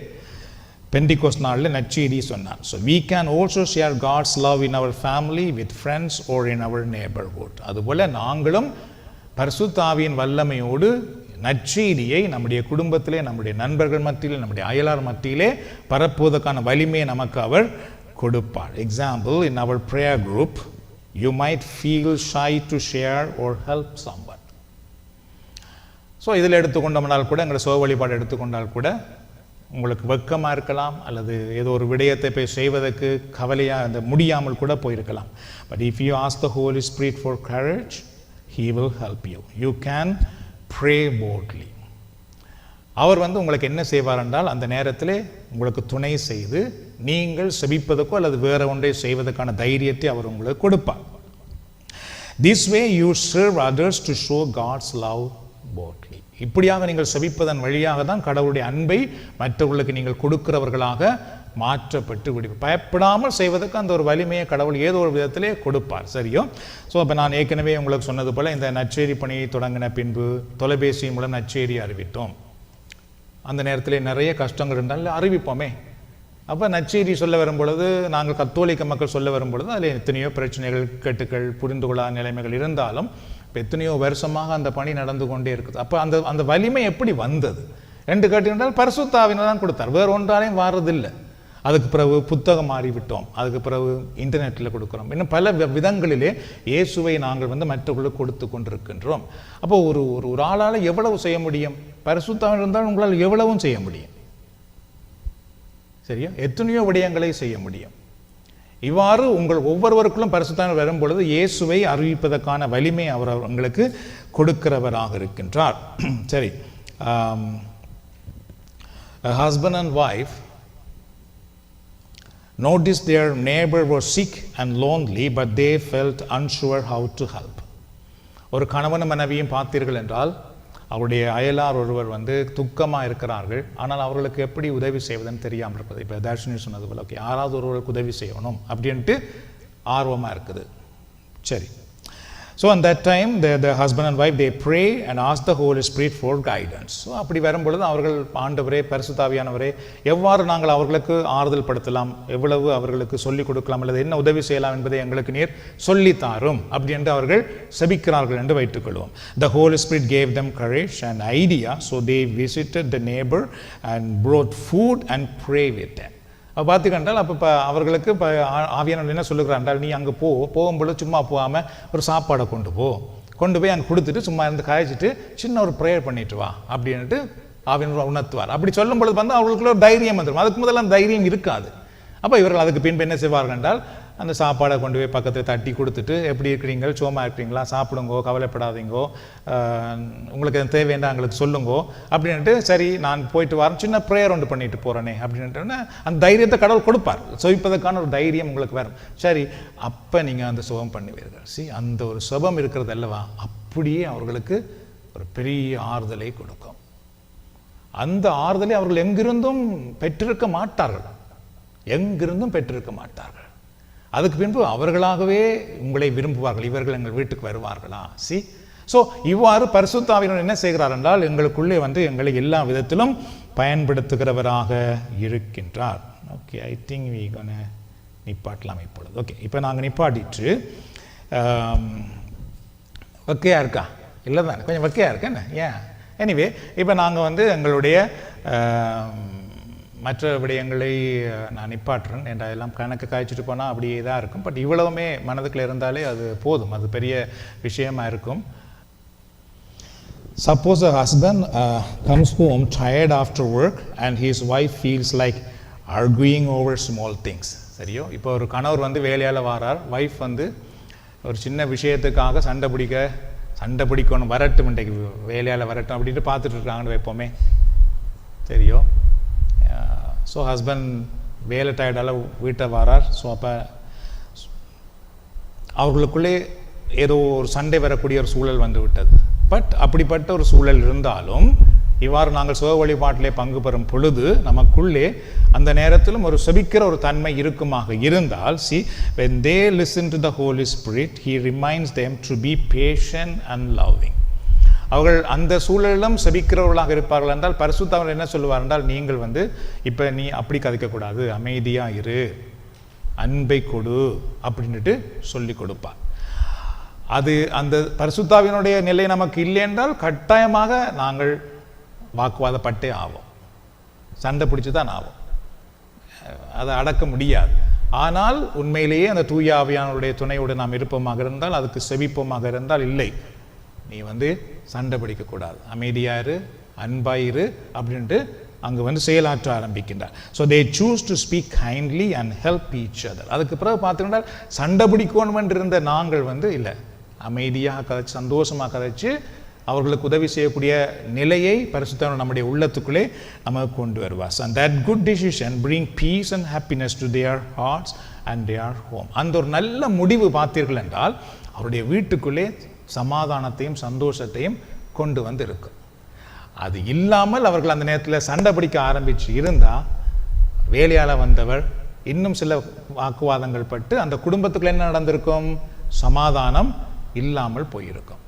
[SPEAKER 1] பெண்டிகோஸ்ட் நாளில் நற்செய்தி சொன்னார். So we can also share God's love in our family, with friends or in our neighborhood. அதுபோல நாங்களும் பரிசுத்த ஆவியின் வல்லமையோடு நற்செய்தியை நம்முடைய குடும்பத்திலே, நம்முடைய நண்பர்கள் மத்தியிலே, நம்முடைய அயலார் மத்தியிலே பரப்புவதற்கான வலிமையை நமக்கு அவர் கொடுப்பார். Example, in our prayer group, you might feel shy to share or help someone. So இதில் எடுத்துக்கொண்டோம்னால் கூட, எங்களை சோக வழிபாடு எடுத்துக்கொண்டால் கூட உங்களுக்கு வெக்கமாக இருக்கலாம், அல்லது ஏதோ ஒரு விடயத்தை போய் செய்வதற்கு கவலையாக முடியாமல் கூட போயிருக்கலாம். But if you ask the Holi Spirit for courage, he will help you. You can pray boldly. அவர் வந்து உங்களுக்கு என்ன செய்வார் என்றால் அந்த நேரத்திலே உங்களுக்கு துணை செய்து நீங்கள் செபிப்பதற்கோ அல்லது வேற ஒன்றை செய்வதற்கான தைரியத்தை அவர் உங்களுக்கு கொடுப்பார். This way you serve others to show God's love boldly. இப்படியாக நீங்கள் செபிப்பதன் வழியாக தான் கடவுளுடைய அன்பை மற்றவர்களுக்கு நீங்கள் கொடுக்கிறவர்களாக மாற்றப்பட்டு விடுவீர்கள். பயப்படாமல் செய்வதற்கு அந்த ஒரு வலிமையை கடவுள் ஏதோ ஒரு விதத்திலே கொடுப்பார். சரியோ? ஸோ அப்போ நான் ஏற்கனவே உங்களுக்கு சொன்னது போல் இந்த நற்செய்தி பணியை தொடங்கின பின்பு தொலைபேசி மூலம் நற்செய்தி அறிவித்தோம். அந்த நேரத்தில் நிறைய கஷ்டங்கள் இருந்தாலும் அறிவிப்போமே. அப்போ நற்செய்தி சொல்ல வரும் பொழுது, நாங்கள் கத்தோலிக்க மக்கள் சொல்ல வரும் பொழுது அதில் எத்தனையோ பிரச்சனைகள், கட்டுக்கள், புரிந்து கொள்ளாத நிலைமைகள் இருந்தாலும் இப்போ எத்தனையோ வருஷமாக அந்த பணி நடந்து கொண்டே இருக்குது. அப்போ அந்த வலிமை எப்படி வந்தது என்று கேட்டீங்கன்றால் பரிசுத்த ஆவியினர் தான் கொடுத்தார். வேறு ஒன்றாலையும் வாரதில்லை. அதுக்கு பிறகு புத்தகம் மாறிவிட்டோம், அதுக்கு பிறகு இன்டர்நெட்டில் கொடுக்குறோம், இன்னும் பல விதங்களிலே இயேசுவை நாங்கள் வந்து மற்றவர்களுக்கு கொடுத்து கொண்டிருக்கின்றோம். அப்போ ஒரு ஆளால் எவ்வளவு செய்ய முடியும்? பரிசுத்த ஆவி இருந்தால் உங்களால் எவ்வளவும் செய்ய முடியும். சரியா? எத்தனையோ விடயங்களை செய்ய முடியும். இவ்வாறு உங்கள் ஒவ்வொருவருக்குள்ளும் பரிசுத்த ஆவி வரும் பொழுது இயேசுவை அறிவிப்பதற்கான வலிமை அவர் உங்களுக்கு கொடுக்கிறவராக இருக்கின்றார். சரி, husband and wife noticed their neighbor was sick and lonely, but they felt unsure how to help. ஒரு கணவனும் மனைவியும் பார்த்தீர்கள் என்றால் அவருடைய அயலார் ஒருவர் வந்து துக்கமாக இருக்கிறார்கள், ஆனால் அவர்களுக்கு எப்படி உதவி செய்வதுன்னு தெரியாமல் இருப்பது. இப்போ தர்ஷினி சொன்னது போல, ஓகே, யாராவது ஒருவருக்கு உதவி செய்யணும் அப்படின்ட்டு ஆர்வமாக இருக்குது. சரி, so on that time the husband and wife they pray and ask the Holy Spirit for guidance. So அப்படி வரும்பொழுது அவர்கள், ஆண்டவரே, பரிசுத்த ஆவியானவரே, எவ்வாறு நாங்கள் அவர்களுக்கு ஆறுதல் படுத்தலாம், எவ்வளவு அவர்களுக்கு சொல்லிக் கொடுக்கலாம், அல்லது என்ன உதவி செய்யலாம் என்பதை எங்களுக்கு நீர் சொல்லித்தாரும் அப்படி என்று அவர்கள் செபிக்கிறார்கள் என்று வைத்துக்கொள்வோம். The Holy Spirit gave them courage and idea, so they visited the neighbor and brought food and prayed with them. அப்போ பார்த்துக்கிட்டால் அப்போ அவர்களுக்கு இப்போ ஆவியானவர் என்ன சொல்லுகிறாண்டால், நீ அங்கே போகும்பொழுது சும்மா போகாமல் ஒரு சாப்பாடை கொண்டு போய் அங்கே கொடுத்துட்டு சும்மா இருந்து காய்ச்சிட்டு சின்ன ஒரு ப்ரேயர் பண்ணிட்டு வா அப்படின்ட்டு ஆவியானவர் உணர்த்துவார். அப்படி சொல்லும் பொழுது வந்து அவர்களுக்குள்ள ஒரு தைரியம் வந்துடும். அதுக்கு முதல்ல அந்த தைரியம் இருக்காது. அப்போ இவர்கள் அதுக்கு பின்பு என்ன செய்வார்கள் என்றால், அந்த சாப்பாடை கொண்டு போய் பக்கத்தில் தட்டி கொடுத்துட்டு, எப்படி இருக்கிறீங்க, சோமா இருக்கிறீங்களா, சாப்பிடுங்கோ, கவலைப்படாதீங்கோ, உங்களுக்கு எது தேவைன்னா எங்களுக்கு சொல்லுங்கோ அப்படின்ட்டு, சரி நான் போயிட்டு வரேன், சின்ன ப்ரேயர் ஒன்று பண்ணிட்டு போகிறேனே அப்படின்ட்டு அந்த தைரியத்தை கடவுள் கொடுப்பார். சொவிப்பதற்கான ஒரு தைரியம் உங்களுக்கு வரும். சரி, அப்போ நீங்கள் அந்த சுகம் பண்ணுவீர்கள். அந்த ஒரு சுகம் இருக்கிறது அல்லவா, அப்படியே அவர்களுக்கு ஒரு பெரிய ஆறுதலை கொடுக்கும். அந்த ஆறுதலை அவர்கள் எங்கிருந்தும் பெற்றிருக்க மாட்டார்கள். அதுக்கு பின்பு அவர்களாகவே உங்களை விரும்புவார்கள், இவர்கள் எங்கள் வீட்டுக்கு வருவார்களா. ஸோ இவ்வாறு பரிசுத்த ஆவியானவர் என்ன செய்கிறார் என்றால், எங்களுக்குள்ளே வந்து எங்களை எல்லா விதத்திலும் பயன்படுத்துகிறவராக இருக்கின்றார். Okay, I think we gonna நிப்பாட்டலாம் இப்பொழுது. ஓகே, இப்போ நாங்கள் நிப்பாட்டிட்டு வக்கையா இருக்கா இல்லை தானே, கொஞ்சம் வக்கையா இருக்கா என்ன, ஏன்? எனிவே, இப்போ நாங்கள் வந்து எங்களுடைய மற்ற விடயங்களை நான் நிப்பாட்டுறேன் என்ற எல்லாம் கணக்கு காய்ச்சிட்டு போனால் அப்படியே தான் இருக்கும். பட் இவ்வளவுமே மனதுக்குள்ள இருந்தாலே அது போதும், அது பெரிய விஷயமா இருக்கும். Suppose a husband comes home tired after work and his wife feels like arguing over small things. சரியோ? இப்போ ஒரு கணவர் வந்து வேலையால் வாரார், வைஃப் வந்து ஒரு சின்ன விஷயத்துக்காக சண்டை பிடிக்கணும், வரட்டும், இன்றைக்கு வேலையால் வரட்டும் அப்படின்ட்டு பார்த்துட்டு இருக்காங்கன்னு வைப்போமே. சரியோ? ஸோ ஹஸ்பண்ட் வேலை டயர்டால் வீட்டை வரார். ஸோ அப்போ அவர்களுக்குள்ளே ஏதோ ஒரு சண்டை வரக்கூடிய ஒரு சூழல் வந்து விட்டது. பட் அப்படிப்பட்ட ஒரு சூழல் இருந்தாலும் இவ்வாறு நாங்கள் சுக வழிபாட்டிலே பங்கு பெறும் பொழுது நமக்குள்ளே அந்த நேரத்திலும் ஒரு செபிக்கிற ஒரு தன்மை இருக்குமாக இருந்தால், when they listen to the Holy Spirit, He reminds them to be patient and loving. அவர்கள் அந்த சூழலிலும் செபிக்கிறவர்களாக இருப்பார்கள் என்றால் பரிசுத்த ஆவியானவர் என்ன சொல்லுவார் என்றால், நீங்கள் வந்து இப்போ நீ அப்படி கதைக்கக்கூடாது, அமைதியாக இரு, அன்பை கொடு அப்படின்ட்டு சொல்லி கொடுப்பார். அது அந்த பரிசுத்த ஆவியானவருடைய நிலை நமக்கு இல்லை என்றால் கட்டாயமாக நாங்கள் வாக்குவாதப்பட்டே ஆகும், சண்டை பிடிச்சி தான் ஆகும், அதை அடக்க முடியாது. ஆனால் உண்மையிலேயே அந்த தூய ஆவியானவருடைய துணையோடு நாம் இருப்போமாக இருந்தால், அதுக்கு செபிப்போமாக இருந்தால், இல்லை நீ வந்து சண்டை பிடிக்கக்கூடாது, அமைதியாயிரு, அன்பாயிரு அப்படின்ட்டு அங்கே வந்து செயலாற்ற ஆரம்பிக்கின்றார். So they choose to speak kindly and help each other. அதுக்கு பிறகு பார்த்துக்கிட்டா சண்டை பிடிக்கணும் இருந்த நாங்கள் வந்து இல்லை, அமைதியாக கதைச்சு சந்தோஷமாக கதைச்சு அவர்களுக்கு உதவி செய்யக்கூடிய நிலையை பரிசுத்தர் நம்முடைய உள்ளத்துக்குள்ளே நமக்கு கொண்டு வருவார். And that good decision bring peace and happiness to their hearts and their home. அந்த ஒரு நல்ல முடிவு பார்த்தீர்கள் என்றால் அவருடைய வீட்டுக்குள்ளே சமாதானத்தையும் சந்தோஷத்தையும் கொண்டு வந்து இருக்கும். அது இல்லாமல் அவர்கள் அந்த நேரத்தில் சண்டை பிடிக்க ஆரம்பித்து இருந்தால் வேலையால் வந்தவர் இன்னும் சில வாக்குவாதங்கள் பட்டு அந்த குடும்பத்துக்குள்ள என்ன நடந்திருக்கும்? சமாதானம் இல்லாமல் போயிருக்கும்.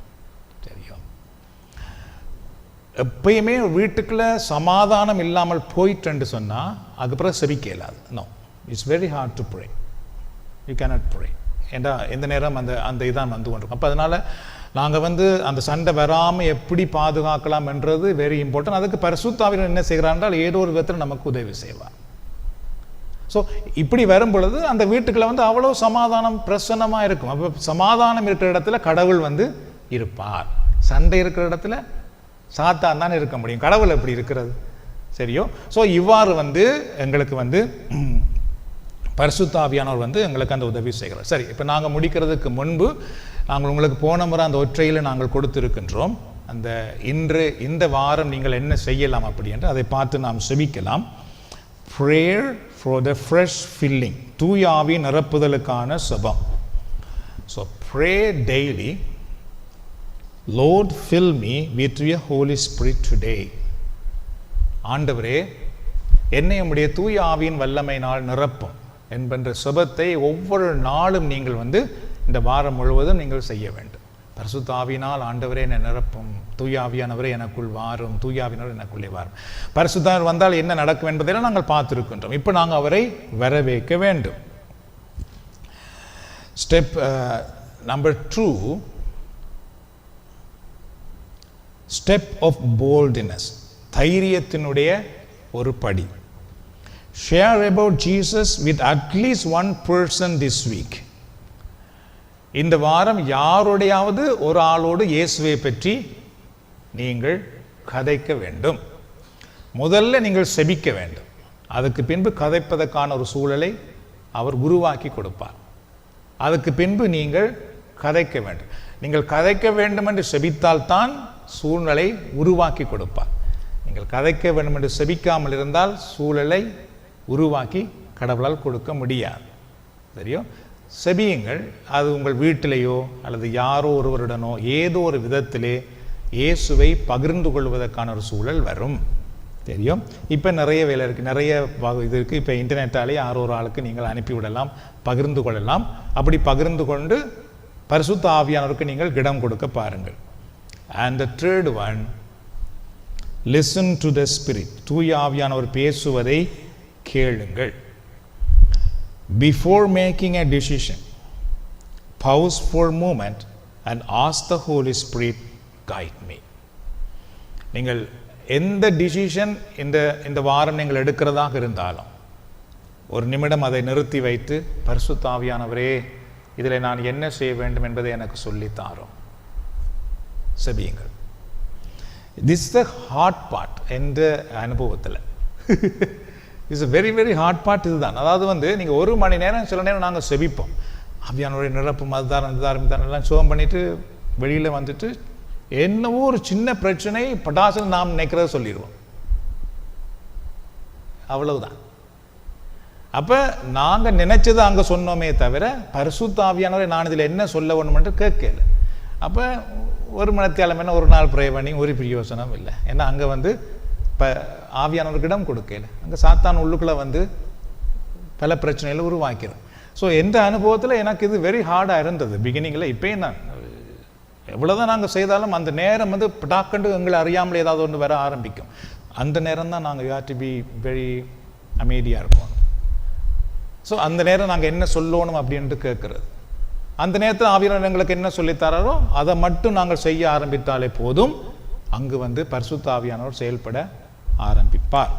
[SPEAKER 1] தெரியும், எப்பயுமே வீட்டுக்குள்ள சமாதானம் இல்லாமல் போயிட்டு சொன்னால் அதுக்கப்புறம் செபிக்க இயலாது. No, it's very hard to pray. You cannot pray. ஏண்டா எந்த நேரம் அந்த இதான் வந்து கொண்டிருக்கும். அப்போ அதனால் நாங்கள் அந்த சண்டை வராமல் எப்படி பாதுகாக்கலாம் என்றது வெரி இம்பார்ட்டன்ட். அதுக்கு பரிசுத்த ஆவியானவர் என்ன செய்கிறார் என்றால் ஏதோ ஒரு விதத்தில் நமக்கு உதவி செய்வார். ஸோ இப்படி வரும் பொழுது அந்த வீட்டுக்குள்ள அவ்வளோ சமாதானம் பிரசன்னமாக இருக்கும். அப்போ சமாதானம் இருக்கிற இடத்துல கடவுள் இருப்பார். சண்டை இருக்கிற இடத்துல சாத்தான் தான் இருக்க முடியும். கடவுள் எப்படி இருக்கிறது? சரியோ? ஸோ இவ்வாறு எங்களுக்கு பரிசுத்த ஆவியானவர் எங்களுக்கு அந்த உதவி செய்கிறார். சரி, இப்போ நாங்கள் முடிக்கிறதுக்கு முன்பு நாங்கள் உங்களுக்கு போன முறை அந்த ஒற்றையில் நாங்கள் கொடுத்திருக்கின்றோம். அந்த இன்று இந்த வாரம் நீங்கள் என்ன செய்யலாம் அப்படி என்று அதை பார்த்து நாம் செபிக்கலாம். Prayer for the fresh filling. தூய ஆவி நிரப்புதலுக்கான செபம். So pray daily. Lord, fill me with your Holy Spirit today. ஆண்டவரே, என்னை உம்முடைய தூய ஆவியின் வல்லமையினால் நிரப்பும் என்கின்ற செபத்தை ஒவ்வொரு நாளும் நீங்கள் இந்த வாரம் முழுவதும் நீங்கள் செய்ய வேண்டும். பரிசுத்த ஆவியினால் ஆண்டவரே என்னை நிரப்பும், தூய ஆவியானவரே எனக்குள் வாரும், தூய ஆவியானவர் எனக்குள்ளே வாரும். பரிசுத்தர் வந்தால் என்ன நடக்கும் என்பதெல்லாம் நாங்கள் பார்த்திருக்கின்றோம். இப்போ நாங்கள் அவரை வரவேற்க வேண்டும். Step number 2, step of boldness, தைரியத்தினுடைய ஒரு படி. Share about Jesus with at least one person this week. இந்த வாரம் யாருடையாவது ஒரு ஆளோடு இயேசுவை பற்றி நீங்கள் கதைக்க வேண்டும். முதல்ல நீங்கள் செபிக்க வேண்டும். அதுக்கு பின்பு கதைப்பதற்கான ஒரு சூழலை அவர் உருவாக்கி கொடுப்பார். அதுக்கு பின்பு நீங்கள் கதைக்க வேண்டும். நீங்கள் கதைக்க வேண்டும் என்று செபித்தால்தான் சூழ்நிலை உருவாக்கி கொடுப்பார். நீங்கள் கதைக்க வேண்டும் என்று செபிக்காமல் இருந்தால் சூழலை உருவாக்கி கடவுளால் கொடுக்க முடியாது. தெரியும்? செபியுங்கள். அது உங்கள் வீட்டிலேயோ அல்லது யாரோ ஒருவருடனோ ஏதோ ஒரு விதத்திலே இயேசுவை பகிர்ந்து கொள்வதற்கான ஒரு சூழல் வரும். தெரியும்? இப்போ நிறைய வேலை இருக்குது, நிறைய இது இருக்குது. இப்போ இன்டர்நெட்டாலே யாரோ ஒரு ஆளுக்கு நீங்கள் அனுப்பிவிடலாம், பகிர்ந்து கொள்ளலாம். அப்படி பகிர்ந்து கொண்டு பரிசுத்த ஆவியானவருக்கு நீங்கள் இடம் கொடுக்க பாருங்கள். And the third one, listen to the Spirit. தூய ஆவியானவர் பேசுவதை கேளுங்கள். Before making a decision, pause for a moment and ask the Holy Spirit, guide me. நீங்கள் எந்த டிசிஷன் இந்த வாரம் நீங்கள் எடுக்கிறதாக இருந்தாலும் ஒரு நிமிடம் அதை நிறுத்தி வைத்து, பரிசுத்த ஆவியானவரே, இதில் நான் என்ன செய்ய வேண்டும் என்பதை எனக்கு சொல்லித்தாரும். செபியுங்கள். திஸ் த ஹார்ட் பார்ட் என்ற அனுபவத்தில் it's very very hard part. இதுதான். அதாவது நீங்கள் ஒரு மணி நேரம் சில நேரம் நாங்கள் செபிப்போம், ஆவியானவருடைய நிரப்பும் அதுதாரம் எல்லாம் சுகம் பண்ணிட்டு வெளியில் வந்துட்டு என்னவோ ஒரு சின்ன பிரச்சனை பட்டாசுன்னு நாம் நினைக்கிறத சொல்லிடுவோம். அவ்வளவுதான். அப்போ நாங்கள் நினைச்சது அங்கே சொன்னோமே தவிர பரிசுத்த ஆவியானவரை நான் இதில் என்ன சொல்ல வேணுமென்று கேட்கல. அப்போ ஒரு மணித்தியாலம் ஒரு நாள் ப்ரே பண்ணி ஒரு பிரயோசனம் இல்லை. ஏன்னா அங்கே இப்போ ஆவியானவருக்கு இடம் கொடுக்கல. அங்கே சாத்தான் உள்ளுக்குள்ளே பல பிரச்சனைகளை உருவாக்கிறோம். ஸோ எந்த அனுபவத்தில் எனக்கு இது வெரி ஹார்டாக இருந்தது பிகினிங்கில். இப்போயும் தான் எவ்வளோதான் நாங்கள் செய்தாலும் அந்த நேரம் பட்டாக்கண்டு எங்களை அறியாமல் ஏதாவது ஒன்று வர ஆரம்பிக்கும். அந்த நேரம் தான் நாங்கள் you have to be very அமைதியாக இருப்போம். ஸோ அந்த நேரம் நாங்கள் என்ன சொல்லணும் அப்படின்ட்டு கேட்குறது. அந்த நேரத்தில் ஆவியானவர் எங்களுக்கு என்ன சொல்லித்தராரோ அதை மட்டும் நாங்கள் செய்ய ஆரம்பித்தாலே போதும். அங்கு பரிசுத்த ஆவியானவர் செயல்பட ஆரம்பிப்பார்.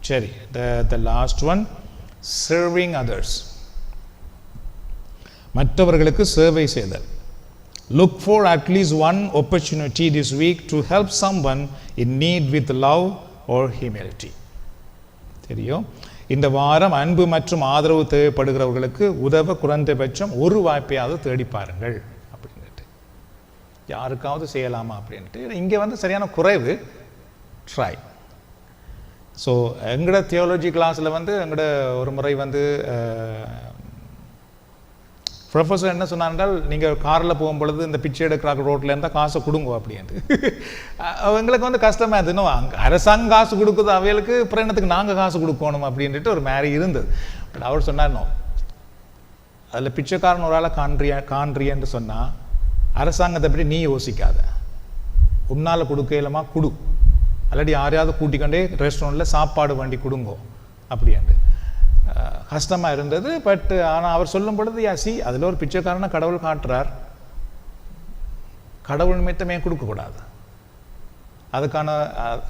[SPEAKER 1] சரி, the last one, serving others. மற்றவர்களுக்கு சேவை செய்தல். Look for at least one opportunity this week to help someone in need with love or humility. தெரியும்? இந்த வாரம் அன்பு மற்றும் ஆதரவு தேவைப்படுகிறவர்களுக்கு உதவ குறைந்தபட்சம் ஒரு வாய்ப்பையாவது தேடி பாருங்கள் அப்படின்ட்டு. யாருக்காவது செய்யலாமா அப்படின்ட்டு. இங்கே வந்து சரியான குறைவு. ட்ரை. ஸோ எங்களோட தியோலஜி கிளாஸில் வந்து எங்களோட ஒரு முறை வந்து ப்ரொஃபஸர் என்ன சொன்னார்கள், நீங்கள் காரில் போகும்பொழுது இந்த பிச்சை எடுக்கிறாங்க ரோட்டில் இருந்தால் காசை கொடுங்க அப்படின்ட்டு. அவங்களுக்கு வந்து கஷ்டமாக இருந்துன்னு அரசாங்கம் காசு கொடுக்குது அவைகளுக்கு, பிரயாணத்துக்கு நாங்கள் காசு கொடுக்கணும் அப்படின்ட்டு ஒரு மாதிரி இருந்தது. பட் அவர் சொன்னார், நோ, அதில் பிச்சைக்காரன் ஒரு ஆளை காண்றியன்னு சொன்னால் அரசாங்கத்தை பற்றி நீ யோசிக்காத, உன்னால் கொடுக்கலமா கொடு, அல்லாடி யாரையாவது கூட்டிக்கொண்டே ரெஸ்டாரண்ட்டில் சாப்பாடு வண்டி கொடுங்கோ அப்படின்ட்டு. கஷ்டமாக இருந்தது. பட் ஆனால் அவர் சொல்லும் பொழுது யாசி அதில் ஒரு பிச்சைக்காரனை கடவுள் காட்டுறார், கடவுள் நிமித்தமே கொடுக்கக்கூடாது, அதுக்கான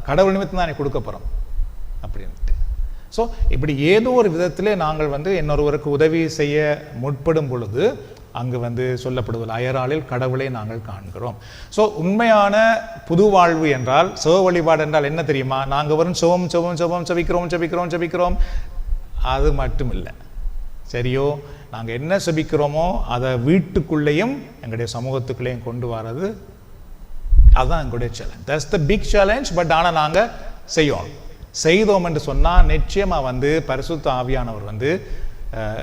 [SPEAKER 1] கடவுள் நிமித்தம் தான் கொடுக்க போகிறோம் அப்படின்ட்டு. ஸோ இப்படி ஏதோ ஒரு விதத்தில் நாங்கள் வந்து இன்னொருவருக்கு உதவி செய்ய முற்படும் பொழுது அங்கு வந்து சொல்லப்படுவது அயராளில் கடவுளை நாங்கள் காண்கிறோம். ஸோ உண்மையான புது வாழ்வு என்றால், சிவ வழிபாடு என்றால் என்ன தெரியுமா? நாங்கள் வரும் செபிக்கிறோம் அது மட்டும் இல்லை. சரியோ, நாங்கள் என்ன செபிக்கிறோமோ அதை வீட்டுக்குள்ளேயும் எங்களுடைய சமூகத்துக்குள்ளேயும் கொண்டு வர்றது, அதுதான் எங்களுடைய challenge. That's the big challenge. But ஆனால் நாங்கள் செய்தோம் என்று சொன்னால் நிச்சயமாக வந்து பரிசுத்த ஆவியானவர் வந்து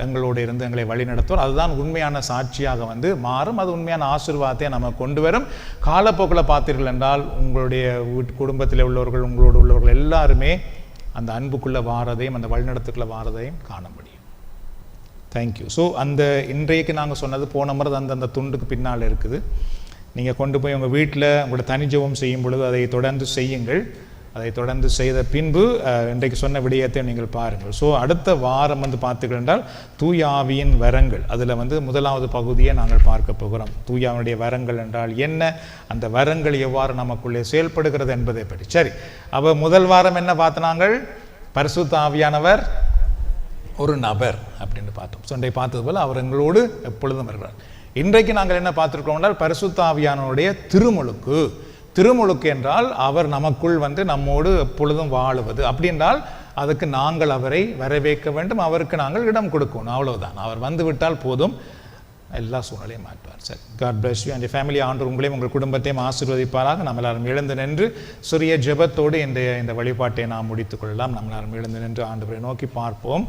[SPEAKER 1] எங்களோடு இருந்து எங்களை வழி நடத்துவோம். அதுதான் உண்மையான சாட்சியாக வந்து மாறும். அது உண்மையான ஆசீர்வாதத்தை நம்ம கொண்டு வரும். காலப்போக்கில் பார்த்தீர்கள் என்றால் உங்களுடைய குடும்பத்தில் உள்ளவர்கள், உங்களோடு உள்ளவர்கள் எல்லாருமே அந்த அன்புக்குள்ளே வாரதையும் அந்த வழிநடத்துக்குள்ளே வாரதையும் காண முடியும். தேங்க்யூ. ஸோ அந்த இன்றைக்கு நாங்கள் சொன்னது போன முறை அந்த துண்டுக்கு பின்னால் இருக்குது. நீங்கள் கொண்டு போய் உங்கள் வீட்டில் உங்களோட தனிஜபம் செய்யும் பொழுது அதை தொடர்ந்து செய்யுங்கள். அதை தொடர்ந்து செய்த பின்பு இன்றைக்கு சொன்ன விடயத்தை நீங்கள் பாருங்கள். ஸோ அடுத்த வாரம் வந்து பார்த்துக்கிட்டு என்றால் தூய ஆவியின் வரங்கள், அதில் வந்து முதலாவது பகுதியை நாங்கள் பார்க்க போகிறோம். தூய ஆவியுடைய வரங்கள் என்றால் என்ன, அந்த வரங்கள் எவ்வாறு நமக்குள்ளே செயல்படுகிறது என்பதை பற்றி. சரி, அப்போ முதல் வாரம் என்ன பார்த்தனாங்கள்? பரிசுத்த ஆவியானவர் ஒரு நபர் அப்படின்னு பார்த்தோம். ஸோ இன்றைக்கு பார்த்தது போல் அவர் எங்களோடு எப்பொழுதும் வருகிறார். இன்றைக்கு நாங்கள் என்ன பார்த்துருக்கோம் என்றால் பரிசுத்த ஆவியானவருடைய திருமுழுக்கு என்றால் அவர் நமக்குள் வந்து நம்மோடு எப்பொழுதும் வாழுவது. அப்படி என்றால் அதுக்கு நாங்கள் அவரை வரவேற்க வேண்டும், அவருக்கு நாங்கள் இடம் கொடுக்கணும், அவ்வளவுதான். அவர் வந்து விட்டால் போதும், எல்லா சூழ்நிலையும் மாற்றுவார். சரி, God bless you and family. ஆண்டு உங்களையும் உங்கள் குடும்பத்தையும் ஆசீர்வதிப்பாராக. நம்ம எல்லாரும் எழுந்து நின்று சிறிய ஜெபத்தோடு இந்த வழிபாட்டை நாம் முடித்துக் கொள்ளலாம். நம்ம எல்லாரும் எழுந்து நின்று ஆண்டவரை நோக்கி பார்ப்போம்.